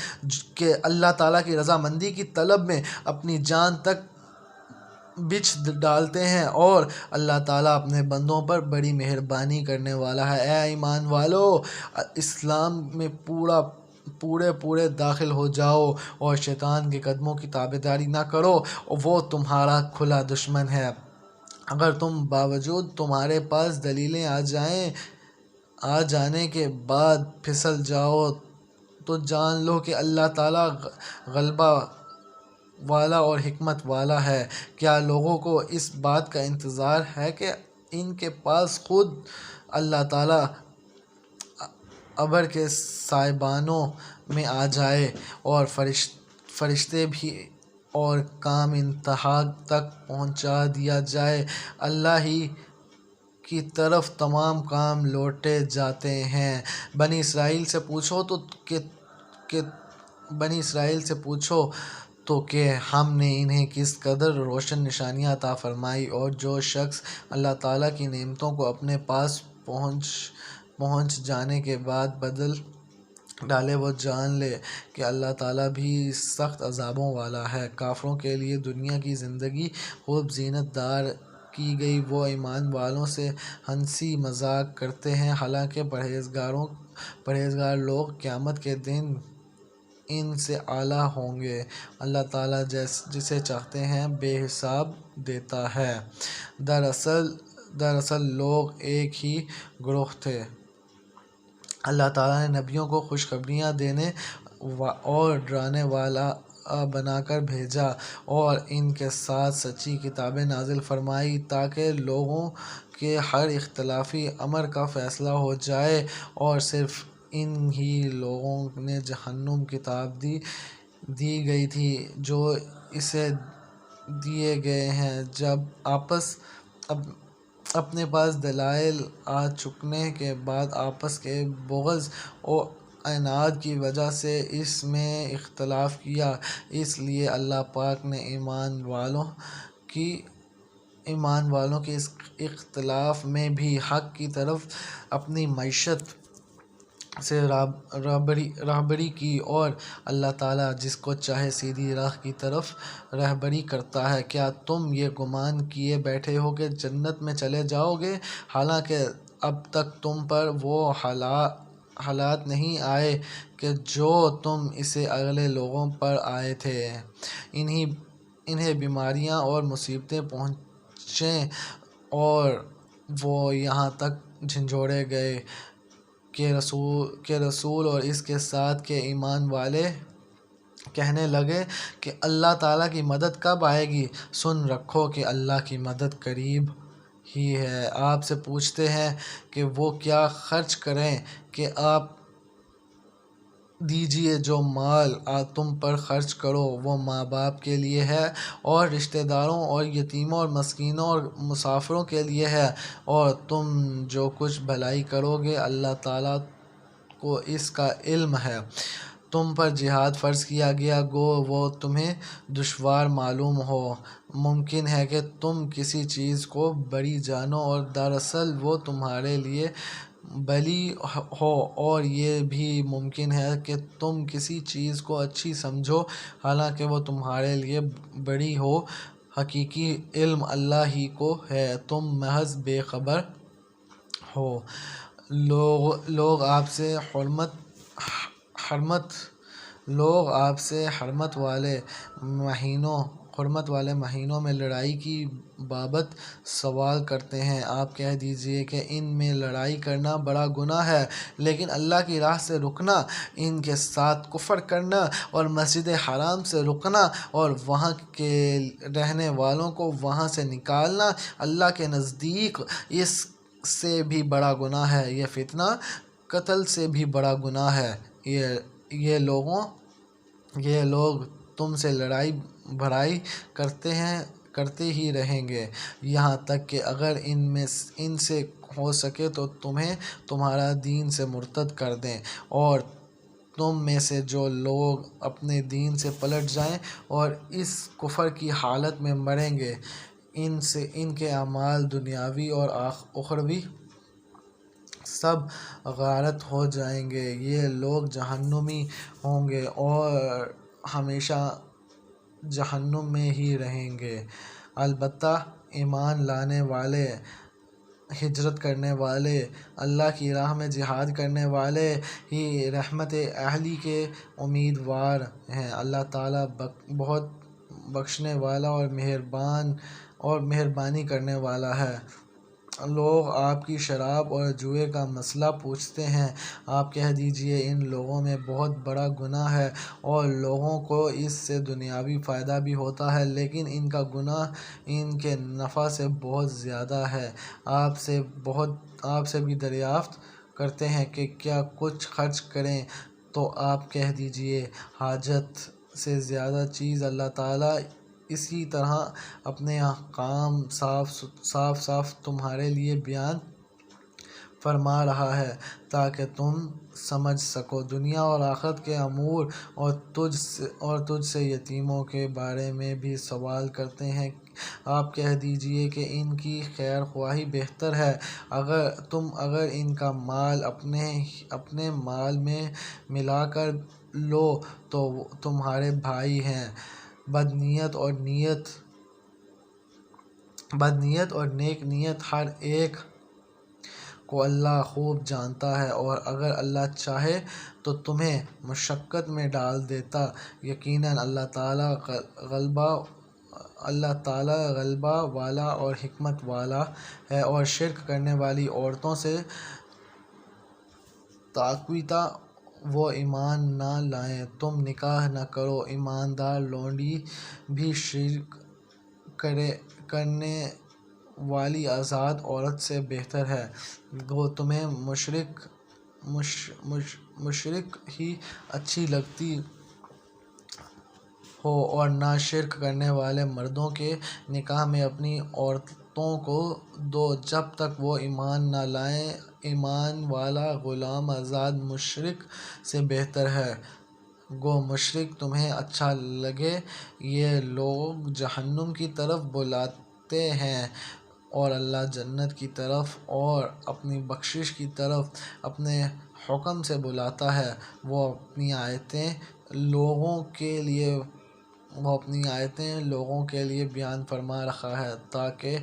Speaker 3: کہ اللہ تعالیٰ کی رضامندی کی طلب میں اپنی جان تک بیچ ڈالتے ہیں، اور اللہ تعالیٰ اپنے بندوں پر بڑی مہربانی کرنے والا ہے۔ اے ایمان والو، اسلام میں پورے داخل ہو جاؤ اور شیطان کے قدموں کی تابعداری نہ کرو، وہ تمہارا کھلا دشمن ہے۔ اگر تم باوجود تمہارے پاس دلیلیں آ جانے کے بعد پھسل جاؤ تو جان لو کہ اللہ تعالیٰ غلبہ والا اور حکمت والا ہے۔ کیا لوگوں کو اس بات کا انتظار ہے کہ ان کے پاس خود اللہ تعالیٰ ابر کے سائبانوں میں آ جائے اور فرشتے بھی اور کام انتہا تک پہنچا دیا جائے؟ اللہ ہی کی طرف تمام کام لوٹے جاتے ہیں۔ بنی اسرائیل سے پوچھو تو کہ ہم نے انہیں کس قدر روشن نشانیاں عطا فرمائی، اور جو شخص اللہ تعالیٰ کی نعمتوں کو اپنے پاس پہنچ جانے کے بعد بدل ڈالے وہ جان لے کہ اللہ تعالیٰ بھی سخت عذابوں والا ہے۔ کافروں کے لیے دنیا کی زندگی خوب زینت دار کی گئی، وہ ایمان والوں سے ہنسی مذاق کرتے ہیں، حالانکہ پرہیزگار لوگ قیامت کے دن ان سے اعلیٰ ہوں گے۔ اللہ تعالیٰ جسے چاہتے ہیں بے حساب دیتا ہے۔ دراصل لوگ ایک ہی گروہ تھے۔ اللہ تعالیٰ نے نبیوں کو خوشخبریاں دینے اور ڈرانے والا بنا کر بھیجا اور ان کے ساتھ سچی کتابیں نازل فرمائیں تاکہ لوگوں کے ہر اختلافی امر کا فیصلہ ہو جائے، اور صرف ان ہی لوگوں نے جہنم کتاب دی گئی تھی جو اسے دیے گئے ہیں۔ جب اپنے پاس دلائل آ چکنے کے بعد آپس کے بغض و عناد کی وجہ سے اس میں اختلاف کیا، اس لیے اللہ پاک نے ایمان والوں کے اس اختلاف میں بھی حق کی طرف اپنی معیشت سے راہبری کی، اور اللہ تعالیٰ جس کو چاہے سیدھی راہ کی طرف راہبری کرتا ہے۔ کیا تم یہ گمان کیے بیٹھے ہو کہ جنت میں چلے جاؤ گے، حالانکہ اب تک تم پر وہ حالات نہیں آئے کہ جو تم سے اگلے لوگوں پر آئے تھے؟ انہیں بیماریاں اور مصیبتیں پہنچیں اور وہ یہاں تک جھنجھوڑے گئے کہ رسول اور اس کے ساتھ کے ایمان والے کہنے لگے کہ اللہ تعالیٰ کی مدد کب آئے گی؟ سن رکھو کہ اللہ کی مدد قریب ہی ہے۔ آپ سے پوچھتے ہیں کہ وہ کیا خرچ کریں، کہ آپ دیجئے جو مال تم پر خرچ کرو وہ ماں باپ کے لیے ہے اور رشتہ داروں اور یتیموں اور مسکینوں اور مسافروں کے لیے ہے، اور تم جو کچھ بھلائی کرو گے اللہ تعالیٰ کو اس کا علم ہے۔ تم پر جہاد فرض کیا گیا گو وہ تمہیں دشوار معلوم ہو۔ ممکن ہے کہ تم کسی چیز کو بڑی جانو اور دراصل وہ تمہارے لیے بلی ہو، اور یہ بھی ممکن ہے کہ تم کسی چیز کو اچھی سمجھو حالانکہ وہ تمہارے لیے بڑی ہو۔ حقیقی علم اللہ ہی کو ہے، تم محض بے خبر ہو۔ لوگ آپ سے حرمت والے مہینوں میں لڑائی کی بابت سوال کرتے ہیں۔ آپ کہہ دیجئے کہ ان میں لڑائی کرنا بڑا گناہ ہے، لیکن اللہ کی راہ سے رکنا، ان کے ساتھ کفر کرنا اور مسجد حرام سے رکنا اور وہاں کے رہنے والوں کو وہاں سے نکالنا اللہ کے نزدیک اس سے بھی بڑا گناہ ہے۔ یہ فتنہ قتل سے بھی بڑا گناہ ہے۔ یہ لوگ تم سے لڑائی بھڑائی کرتے ہی رہیں گے، یہاں تک کہ اگر ان سے ہو سکے تو تمہیں تمہارا دین سے مرتد کر دیں، اور تم میں سے جو لوگ اپنے دین سے پلٹ جائیں اور اس کفر کی حالت میں مریں گے، ان کے اعمال دنیاوی اور اخروی سب غارت ہو جائیں گے۔ یہ لوگ جہنمی ہوں گے اور ہمیشہ جہنم میں ہی رہیں گے۔ البتہ ایمان لانے والے، ہجرت کرنے والے، اللہ کی راہ میں جہاد کرنے والے ہی رحمت الہی کے امیدوار ہیں۔ اللہ تعالیٰ بہت بخشنے والا اور مہربانی کرنے والا ہے۔ لوگ آپ کی شراب اور جوئے کا مسئلہ پوچھتے ہیں۔ آپ کہہ دیجئے ان لوگوں میں بہت بڑا گناہ ہے اور لوگوں کو اس سے دنیاوی فائدہ بھی ہوتا ہے، لیکن ان کا گناہ ان کے نفع سے بہت زیادہ ہے۔ آپ سے بھی دریافت کرتے ہیں کہ کیا کچھ خرچ کریں، تو آپ کہہ دیجئے حاجت سے زیادہ چیز اللہ تعالیٰ اسی طرح اپنے احکام صاف تمہارے لیے بیان فرما رہا ہے تاکہ تم سمجھ سکو دنیا اور آخرت کے امور۔ اور تجھ سے یتیموں کے بارے میں بھی سوال کرتے ہیں۔ آپ کہہ دیجئے کہ ان کی خیر خواہی بہتر ہے۔ اگر ان کا مال اپنے مال میں ملا کر لو تو تمہارے بھائی ہیں۔ بدنیت اور نیک نیت ہر ایک کو اللہ خوب جانتا ہے، اور اگر اللہ چاہے تو تمہیں مشقت میں ڈال دیتا۔ یقیناً اللہ تعالیٰ غلبہ والا اور حکمت والا ہے۔ اور شرک کرنے والی عورتوں سے تاکید وہ ایمان نہ لائیں، تم نکاح نہ کرو۔ ایماندار لونڈی بھی شرک کرنے والی آزاد عورت سے بہتر ہے۔ گو تمہیں مشرک ہی اچھی لگتی ہو، اور نہ شرک کرنے والے مردوں کے نکاح میں اپنی عورتوں کو دو جب تک وہ ایمان نہ لائیں۔ ایمان والا غلام آزاد مشرک سے بہتر ہے۔ گو مشرک تمہیں اچھا لگے۔ یہ لوگ جہنم کی طرف بلاتے ہیں اور اللہ جنت کی طرف اور اپنی بخشش کی طرف اپنے حکم سے بلاتا ہے۔ وہ اپنی آیتیں لوگوں کے لیے بیان فرما رہا ہے تاکہ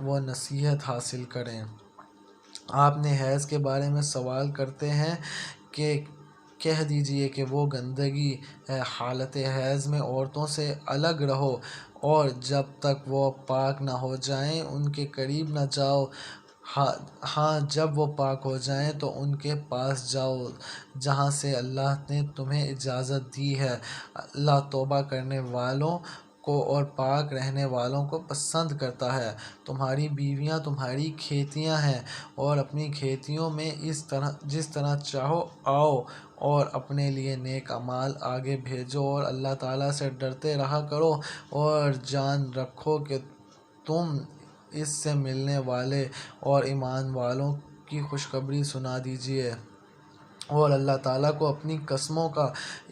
Speaker 3: وہ نصیحت حاصل کریں۔ آپ نے حیض کے بارے میں سوال کرتے ہیں کہ کہہ دیجئے کہ وہ گندگی ہے۔ حالت حیض میں عورتوں سے الگ رہو، اور جب تک وہ پاک نہ ہو جائیں ان کے قریب نہ جاؤ۔ ہاں جب وہ پاک ہو جائیں تو ان کے پاس جاؤ جہاں سے اللہ نے تمہیں اجازت دی ہے۔ اللہ توبہ کرنے والوں کو اور پاک رہنے والوں کو پسند کرتا ہے۔ تمہاری بیویاں تمہاری کھیتیاں ہیں، اور اپنی کھیتیوں میں جس طرح چاہو آؤ، اور اپنے لیے نیک اعمال آگے بھیجو اور اللہ تعالیٰ سے ڈرتے رہا کرو، اور جان رکھو کہ تم اس سے ملنے والے اور ایمان والوں کی خوشخبری سنا دیجئے۔ اور اللہ تعالیٰ کو اپنی قسموں کا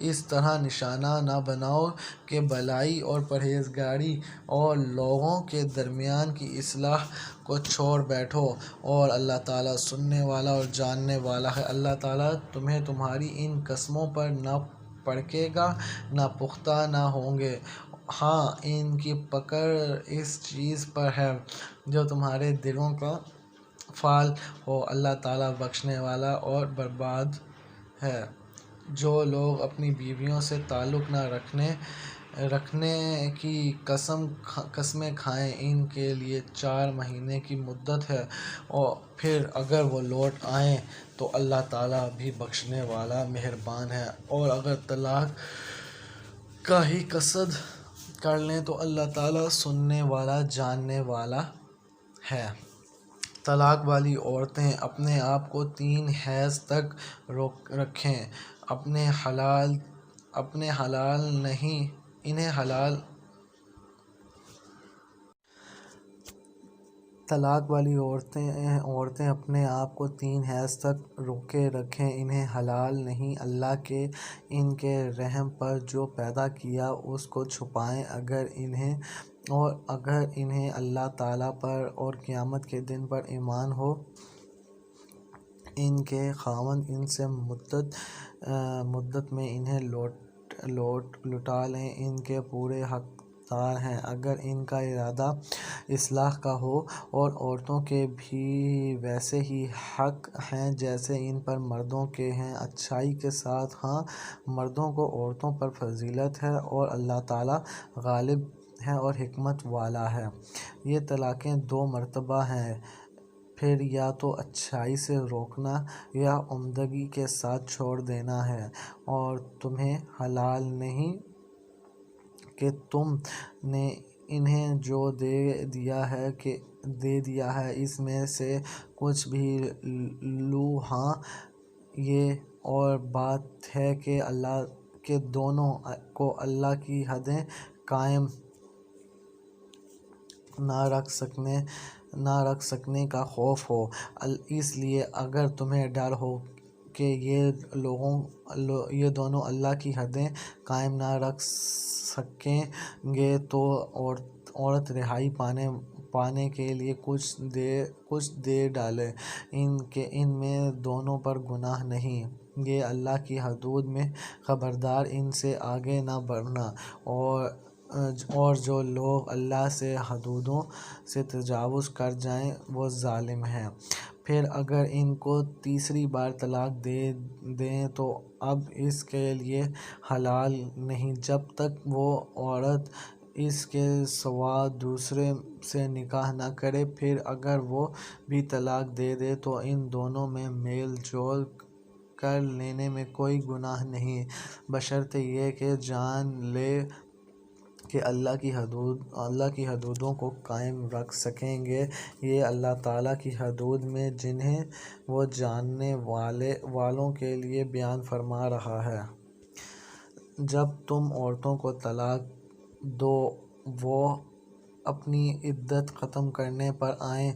Speaker 3: اس طرح نشانہ نہ بناؤ کہ بھلائی اور پرہیزگاری اور لوگوں کے درمیان کی اصلاح کو چھوڑ بیٹھو، اور اللہ تعالیٰ سننے والا اور جاننے والا ہے۔ اللہ تعالیٰ تمہیں تمہاری ان قسموں پر نہ پرکھے گا، نہ پختہ نہ ہوں گے۔ ہاں، ان کی پکڑ اس چیز پر ہے جو تمہارے دلوں کا فعل ہو۔ اللہ تعالیٰ بخشنے والا اور برباد ہے۔ جو لوگ اپنی بیویوں سے تعلق نہ رکھنے کی قسمیں کھائیں، ان کے لیے 4 مہینے کی مدت ہے، اور پھر اگر وہ لوٹ آئیں تو اللہ تعالیٰ بھی بخشنے والا مہربان ہے، اور اگر طلاق کا ہی قصد کر لیں تو اللہ تعالیٰ سننے والا جاننے والا ہے۔ طلاق والی عورتیں اپنے آپ کو 3 حیض تک رکھیں، طلاق والی عورتیں اپنے آپ کو 3 حیض تک روکے رکھیں، انہیں حلال نہیں۔ اللہ کے ان کے رحم پر جو پیدا کیا اس کو چھپائیں، اگر انہیں اللہ تعالیٰ پر اور قیامت کے دن پر ایمان ہو۔ ان کے خاوند ان سے مدت میں انہیں لوٹا لیں، ان کے پورے حقدار ہیں۔ اگر ان کا ارادہ اصلاح کا ہو، اور عورتوں کے بھی ویسے ہی حق ہیں جیسے ان پر مردوں کے ہیں، اچھائی کے ساتھ۔ ہاں، مردوں کو عورتوں پر فضیلت ہے، اور اللہ تعالیٰ غالب ہے اور حکمت والا ہے۔ یہ طلاقیں 2 مرتبہ ہیں، پھر یا تو اچھائی سے روکنا یا عمدگی کے ساتھ چھوڑ دینا ہے، اور تمہیں حلال نہیں کہ تم نے انہیں جو دے دیا ہے اس میں سے کچھ بھی لو۔ ہاں، یہ اور بات ہے کہ دونوں کو اللہ کی حدیں قائم نہ رکھ سکنے کا خوف ہو، اس لیے اگر تمہیں ڈر ہو کہ یہ دونوں اللہ کی حدیں قائم نہ رکھ سکیں گے تو عورت رہائی پانے کے لیے کچھ دے ڈالے، ان میں دونوں پر گناہ نہیں۔ یہ اللہ کی حدود میں خبردار، ان سے آگے نہ بڑھنا، اور جو لوگ اللہ سے حدودوں سے تجاوز کر جائیں وہ ظالم ہیں۔ پھر اگر ان کو تیسری بار طلاق دے دیں تو اب اس کے لیے حلال نہیں جب تک وہ عورت اس کے سوا دوسرے سے نکاح نہ کرے۔ پھر اگر وہ بھی طلاق دے دے تو ان دونوں میں میل جول کر لینے میں کوئی گناہ نہیں، بشرطے یہ کہ جان لے کہ اللہ کی حدودوں کو قائم رکھ سکیں گے۔ یہ اللہ تعالیٰ کی حدود ہیں جنہیں وہ جاننے والوں کے لیے بیان فرما رہا ہے۔ جب تم عورتوں کو طلاق دو وہ اپنی عدت ختم کرنے پر آئیں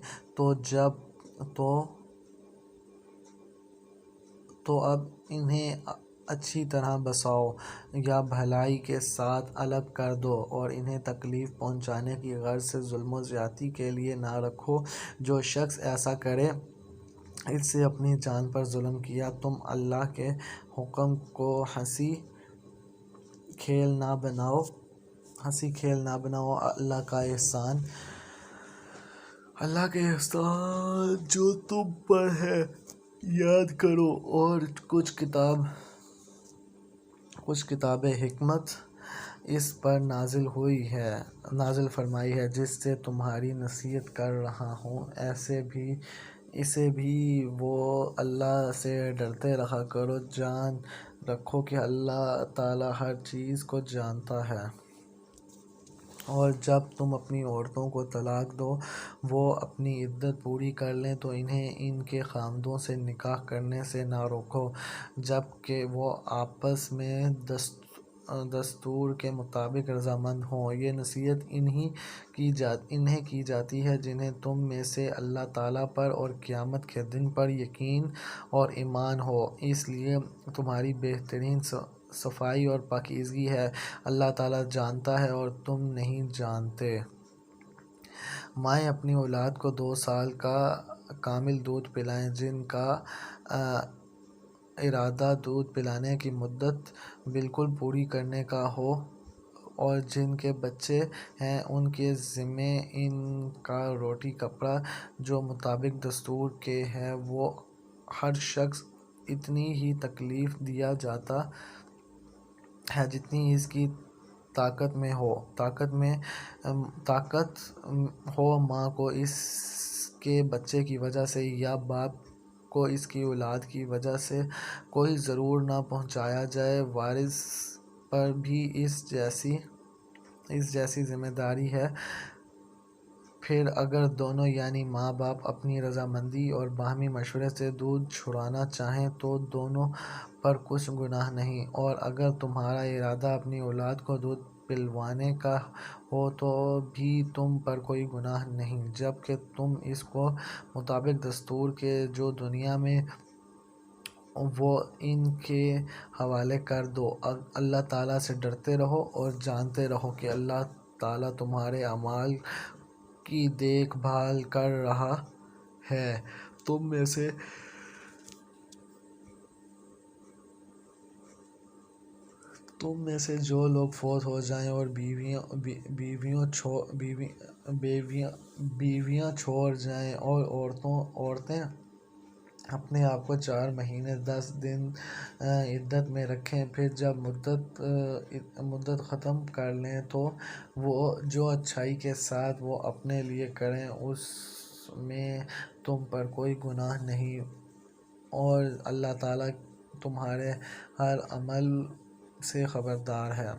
Speaker 3: تو اب انہیں اچھی طرح بساؤ یا بھلائی کے ساتھ الگ کر دو، اور انہیں تکلیف پہنچانے کی غرض سے ظلم و زیادتی کے لیے نہ رکھو۔ جو شخص ایسا کرے اس نے اپنی جان پر ظلم کیا۔ تم اللہ کے حکم کو ہنسی کھیل نہ بناؤ۔ اللہ کا احسان جو تم پر ہے یاد کرو، اور کچھ کتاب حکمت اس پر نازل فرمائی ہے جس سے تمہاری نصیحت کر رہا ہوں۔ اسے بھی وہ اللہ سے ڈرتے رہا کرو، جان رکھو کہ اللہ تعالیٰ ہر چیز کو جانتا ہے۔ اور جب تم اپنی عورتوں کو طلاق دو وہ اپنی عدت پوری کر لیں تو انہیں ان کے خاوندوں سے نکاح کرنے سے نہ روکو جب کہ وہ آپس میں دستور کے مطابق رضامند ہوں۔ یہ نصیحت انہیں کی جاتی ہے جنہیں تم میں سے اللہ تعالیٰ پر اور قیامت کے دن پر یقین اور ایمان ہو، اس لیے تمہاری بہترین صفائی اور پاکیزگی ہے۔ اللہ تعالیٰ جانتا ہے اور تم نہیں جانتے۔ مائیں اپنی اولاد کو 2 سال کا کامل دودھ پلائیں۔ جن کا ارادہ دودھ پلانے کی مدت بالکل پوری کرنے کا ہو اور جن کے بچے ہیں ان کے ذمے ان کا روٹی کپڑا جو مطابق دستور کے ہے وہ ہر شخص اتنی ہی تکلیف دیا جاتا ہے جتنی اس کی طاقت ہو۔ ماں کو اس کے بچے کی وجہ سے یا باپ کو اس کی اولاد کی وجہ سے کوئی ضرر نہ پہنچایا جائے۔ وارث پر بھی اس جیسی ذمہ داری ہے۔ پھر اگر دونوں یعنی ماں باپ اپنی رضامندی اور باہمی مشورے سے دودھ چھڑانا چاہیں تو دونوں پر کچھ گناہ نہیں، اور اگر تمہارا ارادہ اپنی اولاد کو دودھ پلوانے کا ہو تو بھی تم پر کوئی گناہ نہیں، جبکہ تم اس کو مطابق دستور کے جو دنیا میں وہ ان کے حوالے کر دو۔ اللہ تعالیٰ سے ڈرتے رہو اور جانتے رہو کہ اللہ تعالیٰ تمہارے اعمال کی دیکھ بھال کر رہا ہے۔ تم میں سے جو لوگ فوت ہو جائیں اور بیویاں چھوڑ جائیں اور عورتیں اپنے آپ کو 4 مہینے 10 دن عدت میں رکھیں، پھر جب مدت ختم کر لیں تو وہ جو اچھائی کے ساتھ وہ اپنے لیے کریں اس میں تم پر کوئی گناہ نہیں، اور اللہ تعالیٰ تمہارے ہر عمل سے خبردار ہے۔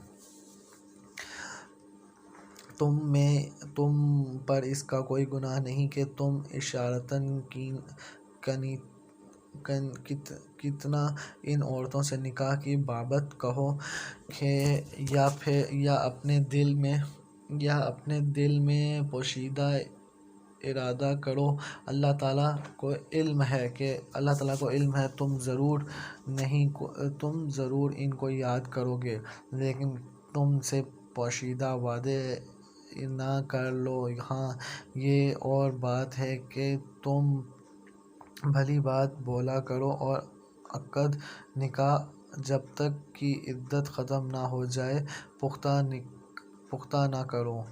Speaker 3: تم پر اس کا کوئی گناہ نہیں کہ تم اشارتاً کتنا ان عورتوں سے نکاح کی بابت کہو یا اپنے دل میں پوشیدہ ارادہ کرو۔ اللہ تعالیٰ کو علم ہے تم ضرور ان کو یاد کرو گے، لیکن تم سے پوشیدہ وعدے نہ کر لو۔ ہاں یہ اور بات ہے کہ تم بھلی بات بولا کرو اور عقد نکاح جب تک کہ عدت ختم نہ ہو جائے پختہ نہ کرو۔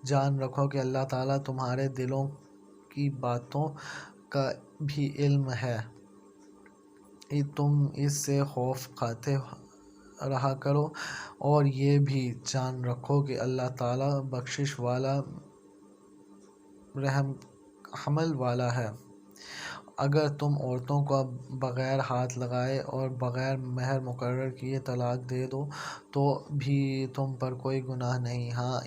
Speaker 3: جان رکھو کہ اللہ تعالیٰ تمہارے دلوں کی باتوں کا بھی علم ہے۔ تم اس سے خوف کھاتے رہا کرو اور یہ بھی جان رکھو کہ اللہ تعالیٰ بخشش والا رحم حمل والا ہے۔ اگر تم عورتوں کو بغیر ہاتھ لگائے اور بغیر مہر مقرر کیے طلاق دے دو تو بھی تم پر کوئی گناہ نہیں۔ ہاں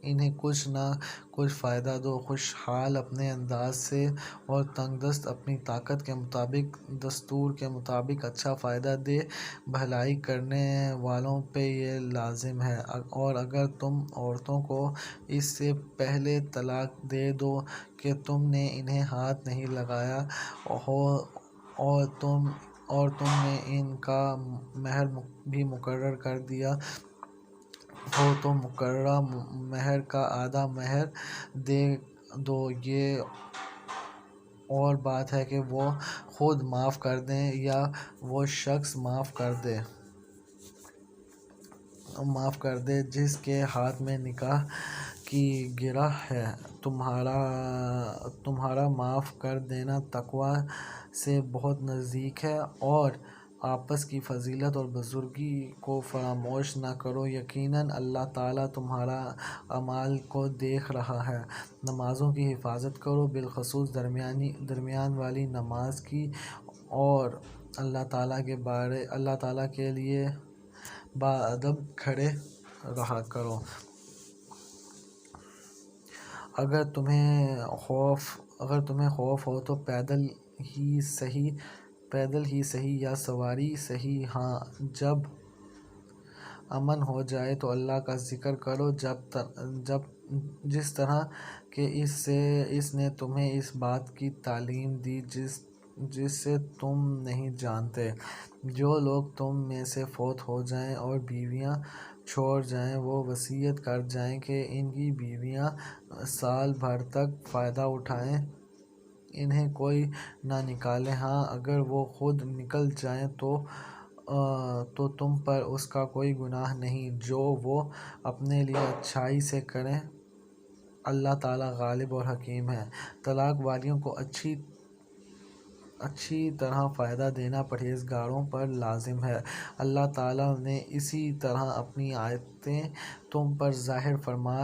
Speaker 3: انہیں کچھ نہ کچھ فائدہ دو، خوشحال اپنے انداز سے اور تنگ دست اپنی طاقت کے مطابق، دستور کے مطابق اچھا فائدہ دے۔ بھلائی کرنے والوں پہ یہ لازم ہے۔ اور اگر تم عورتوں کو اس سے پہلے طلاق دے دو کہ تم نے انہیں ہاتھ نہیں لگایا ہو اور تم نے ان کا مہر بھی مقرر کر دیا ہو تو مقررہ مہر کا آدھا مہر دے دو۔ یہ اور بات ہے کہ وہ خود معاف کر دیں یا وہ شخص معاف کر دے جس کے ہاتھ میں نکاح کی گرہ ہے۔ تمہارا معاف کر دینا تقویٰ سے بہت نزدیک ہے، اور آپس کی فضیلت اور بزرگی کو فراموش نہ کرو۔ یقیناً اللہ تعالیٰ تمہارے اعمال کو دیکھ رہا ہے۔ نمازوں کی حفاظت کرو، بالخصوص درمیان والی نماز کی، اور اللہ تعالیٰ کے لیے باادب کھڑے رہا کرو۔ اگر تمہیں خوف ہو تو پیدل ہی صحیح یا سواری صحیح۔ ہاں جب امن ہو جائے تو اللہ کا ذکر کرو جس طرح کہ اس نے تمہیں اس بات کی تعلیم دی جس سے تم نہیں جانتے۔ جو لوگ تم میں سے فوت ہو جائیں اور بیویاں چھوڑ جائیں وہ وصیت کر جائیں کہ ان کی بیویاں سال بھر تک فائدہ اٹھائیں، انہیں کوئی نہ نکالے۔ ہاں اگر وہ خود نکل جائیں تو تم پر اس کا کوئی گناہ نہیں جو وہ اپنے لیے اچھائی سے کریں، اللہ تعالیٰ غالب اور حکیم ہے۔ طلاق والیوں کو اچھی طرح فائدہ دینا پرہیزگاروں پر لازم ہے۔ اللہ تعالیٰ نے اسی طرح اپنی آیتیں تم پر ظاہر فرما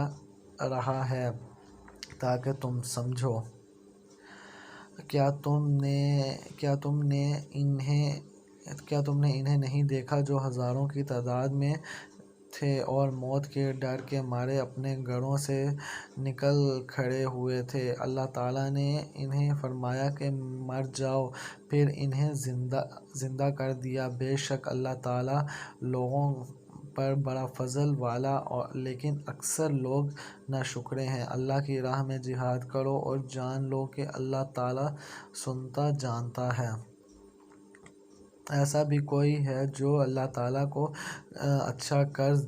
Speaker 3: رہا ہے تاکہ تم سمجھو۔ کیا تم نے انہیں نہیں دیکھا جو ہزاروں کی تعداد میں تھے اور موت کے ڈر کے مارے اپنے گھروں سے نکل کھڑے ہوئے تھے؟ اللہ تعالیٰ نے انہیں فرمایا کہ مر جاؤ، پھر انہیں زندہ کر دیا۔ بے شک اللہ تعالیٰ لوگوں پر بڑا فضل والا لیکن اکثر لوگ ناشکرے ہیں۔ اللہ کی راہ میں جہاد کرو اور جان لو کہ اللہ تعالیٰ سنتا جانتا ہے۔ ایسا بھی کوئی ہے جو اللہ تعالیٰ کو اچھا قرض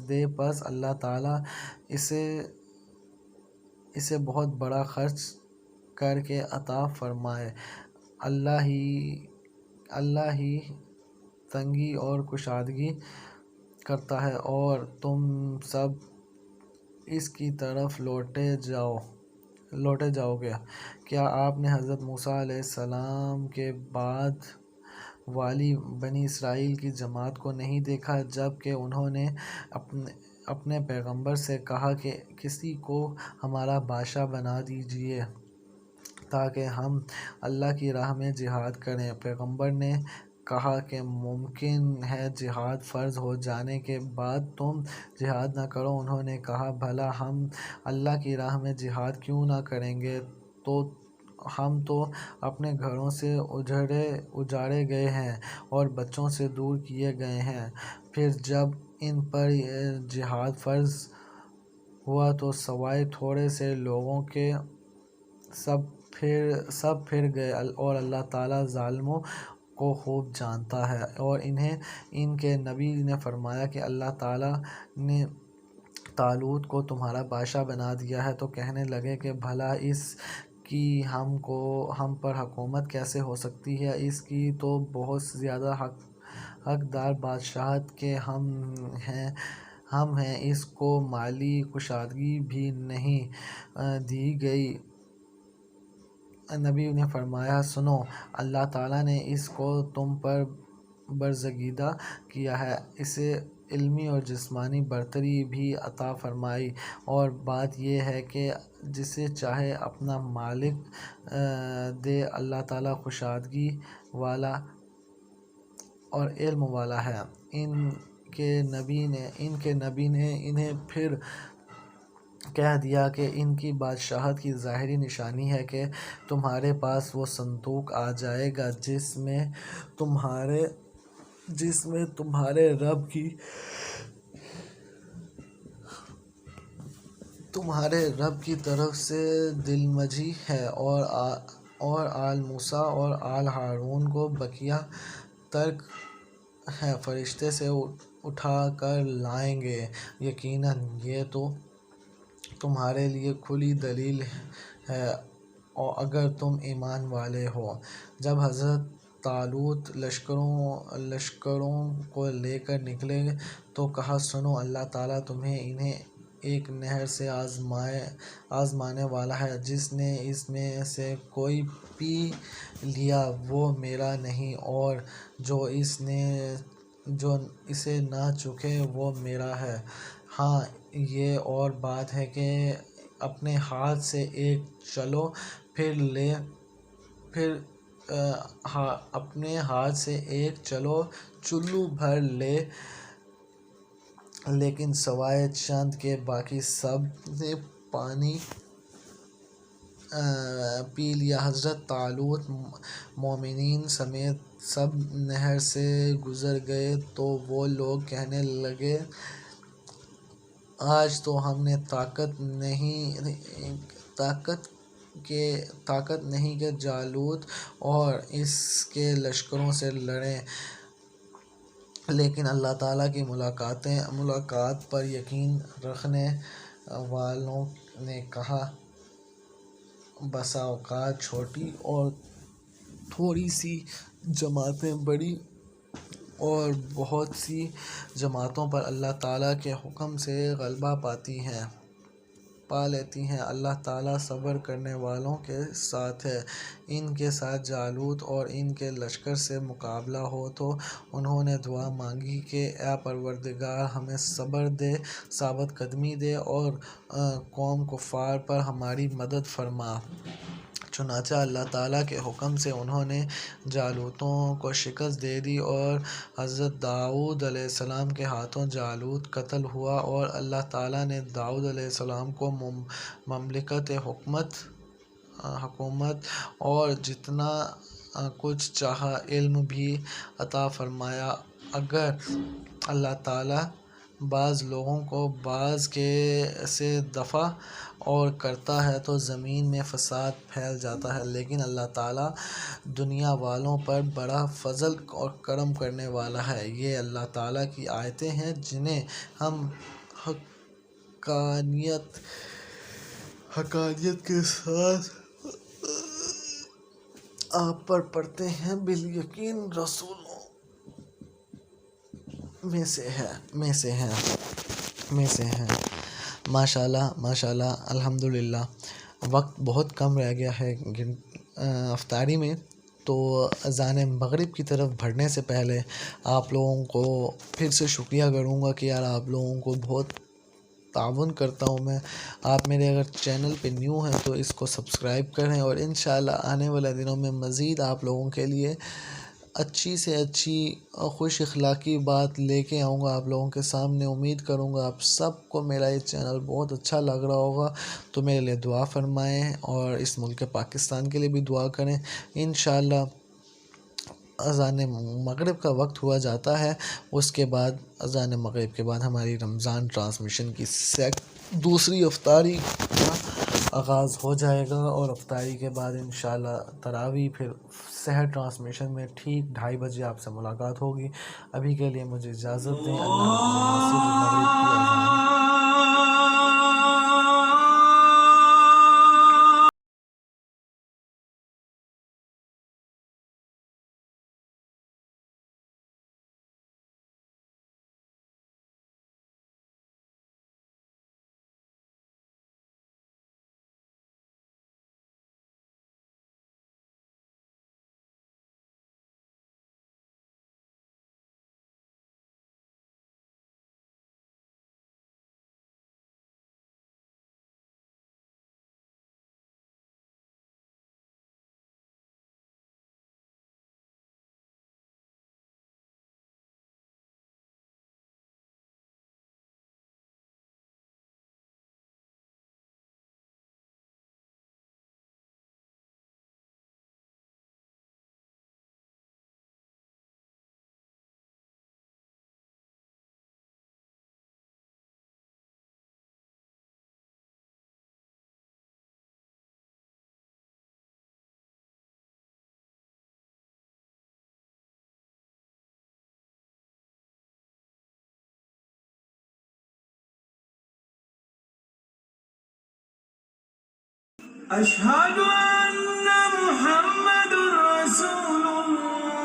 Speaker 3: دے پس اللہ تعالیٰ اسے بہت بڑا خرچ کر کے عطا فرمائے۔ اللہ ہی تنگی اور کشادگی کرتا ہے اور تم سب اس کی طرف لوٹے جاؤ گے۔ کیا آپ نے حضرت موسیٰ علیہ السلام کے بعد والی بنی اسرائیل کی جماعت کو نہیں دیکھا جب کہ انہوں نے اپنے پیغمبر سے کہا کہ کسی کو ہمارا بادشاہ بنا دیجیے تاکہ ہم اللہ کی راہ میں جہاد کریں؟ پیغمبر نے کہا کہ ممکن ہے جہاد فرض ہو جانے کے بعد تم جہاد نہ کرو۔ انہوں نے کہا بھلا ہم اللہ کی راہ میں جہاد کیوں نہ کریں گے؟ ہم تو اپنے گھروں سے اجاڑے گئے ہیں اور بچوں سے دور کیے گئے ہیں۔ پھر جب ان پر جہاد فرض ہوا تو سوائے تھوڑے سے لوگوں کے سب پھر گئے اور اللہ تعالیٰ ظالموں کو خوب جانتا ہے۔ اور ان کے نبی نے فرمایا کہ اللہ تعالیٰ نے طالوت کو تمہارا بادشاہ بنا دیا ہے، تو کہنے لگے کہ بھلا اس کی ہم پر حکومت کیسے ہو سکتی ہے؟ اس کی تو بہت زیادہ حقدار بادشاہت کے ہم ہیں، اس کو مالی کشادگی بھی نہیں دی گئی۔ نبی نے فرمایا سنو، اللہ تعالیٰ نے اس کو تم پر برگزیدہ کیا ہے، اسے علمی اور جسمانی برتری بھی عطا فرمائی، اور بات یہ ہے کہ جسے چاہے اپنا مالک دے۔ اللہ تعالیٰ کشادگی والا اور علم والا ہے۔ ان کے نبی نے انہیں پھر کہہ دیا کہ ان کی بادشاہت کی ظاہری نشانی ہے کہ تمہارے پاس وہ صندوق آ جائے گا جس میں تمہارے رب کی طرف سے دلمجی ہے، اور آل موسیٰ اور آل ہارون کو بقیہ ترک ہے، فرشتے سے اٹھا کر لائیں گے۔ یقیناً یہ تو تمہارے لیے کھلی دلیل ہے اگر تم ایمان والے ہو۔ جب حضرت طالوت لشکروں کو لے کر نکلے تو کہا سنو، اللہ تعالیٰ انہیں ایک نہر سے آزمانے والا ہے، جس نے اس میں سے کوئی پی لیا وہ میرا نہیں، اور جو اسے نہ چکھے وہ میرا ہے۔ ہاں یہ اور بات ہے کہ اپنے ہاتھ سے ایک چلو چلو بھر لے، لیکن سوائے چند کے باقی سب نے پانی پی لیا۔ حضرت طالوت مومنین سمیت سب نہر سے گزر گئے تو وہ لوگ کہنے لگے آج تو ہم نے طاقت نہیں کہ جالوت اور اس کے لشکروں سے لڑیں، لیکن اللہ تعالیٰ کی ملاقات پر یقین رکھنے والوں نے کہا بسا اوقات چھوٹی اور تھوڑی سی جماعتیں بڑی اور بہت سی جماعتوں پر اللہ تعالیٰ کے حکم سے غلبہ پا لیتی ہیں۔ اللہ تعالیٰ صبر کرنے والوں کے ساتھ ہے۔ ان کے ساتھ جالوت اور ان کے لشکر سے مقابلہ ہو تو انہوں نے دعا مانگی کہ اے پروردگار ہمیں صبر دے، ثابت قدمی دے اور قوم کفار پر ہماری مدد فرما۔ چنانچہ اللہ تعالیٰ کے حکم سے انہوں نے جالوتوں کو شکست دے دی اور حضرت داؤد علیہ السلام کے ہاتھوں جالوت قتل ہوا، اور اللہ تعالیٰ نے داؤد علیہ السلام کو مملکت، حکومت اور جتنا کچھ چاہا علم بھی عطا فرمایا۔ اگر اللہ تعالیٰ بعض لوگوں کو بعض سے دفع اور کرتا ہے تو زمین میں فساد پھیل جاتا ہے، لیکن اللہ تعالیٰ دنیا والوں پر بڑا فضل اور کرم کرنے والا ہے۔ یہ اللہ تعالیٰ کی آیتیں ہیں جنہیں ہم حقانیت کے ساتھ آپ پر پڑھتے ہیں، بالیقین رسولوں میں سے ہیں۔ ماشاءاللہ الحمدللہ۔ وقت بہت کم رہ گیا ہے افطاری میں، تو اذان مغرب کی طرف بڑھنے سے پہلے آپ لوگوں کو پھر سے شکریہ کروں گا کہ یار آپ لوگوں کو بہت تعاون کرتا ہوں میں۔ آپ میرے اگر چینل پہ نیو ہیں تو اس کو سبسکرائب کریں، اور انشاءاللہ آنے والے دنوں میں مزید آپ لوگوں کے لیے اچھی سے اچھی خوش اخلاقی بات لے کے آؤں گا آپ لوگوں کے سامنے۔ امید کروں گا آپ سب کو میرا یہ چینل بہت اچھا لگ رہا ہوگا، تو میرے لیے دعا فرمائیں اور اس ملک پاکستان کے لیے بھی دعا کریں۔ انشاءاللہ اذان مغرب کا وقت ہوا جاتا ہے، اس کے بعد اذان مغرب کے بعد ہماری رمضان ٹرانسمیشن کی دوسری افطاری کا آغاز ہو جائے گا، اور افطاری کے بعد انشاءاللہ تراویح، پھر سحر ٹرانسمیشن میں ٹھیک 2:30 بجے آپ سے ملاقات ہوگی۔ ابھی کے لیے مجھے اجازت دیں۔ اللہ حافظ۔ مسجد المغرب کی اذان
Speaker 2: أشهد أن محمد رسول الله.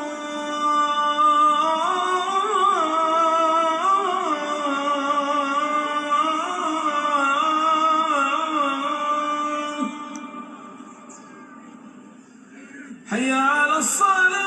Speaker 2: حي على الصلاة.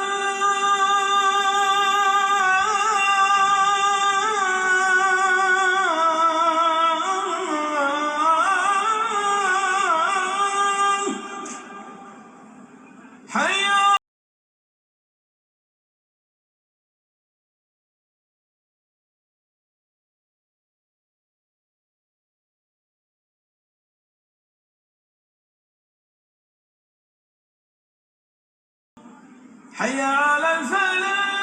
Speaker 2: حي على الفلاح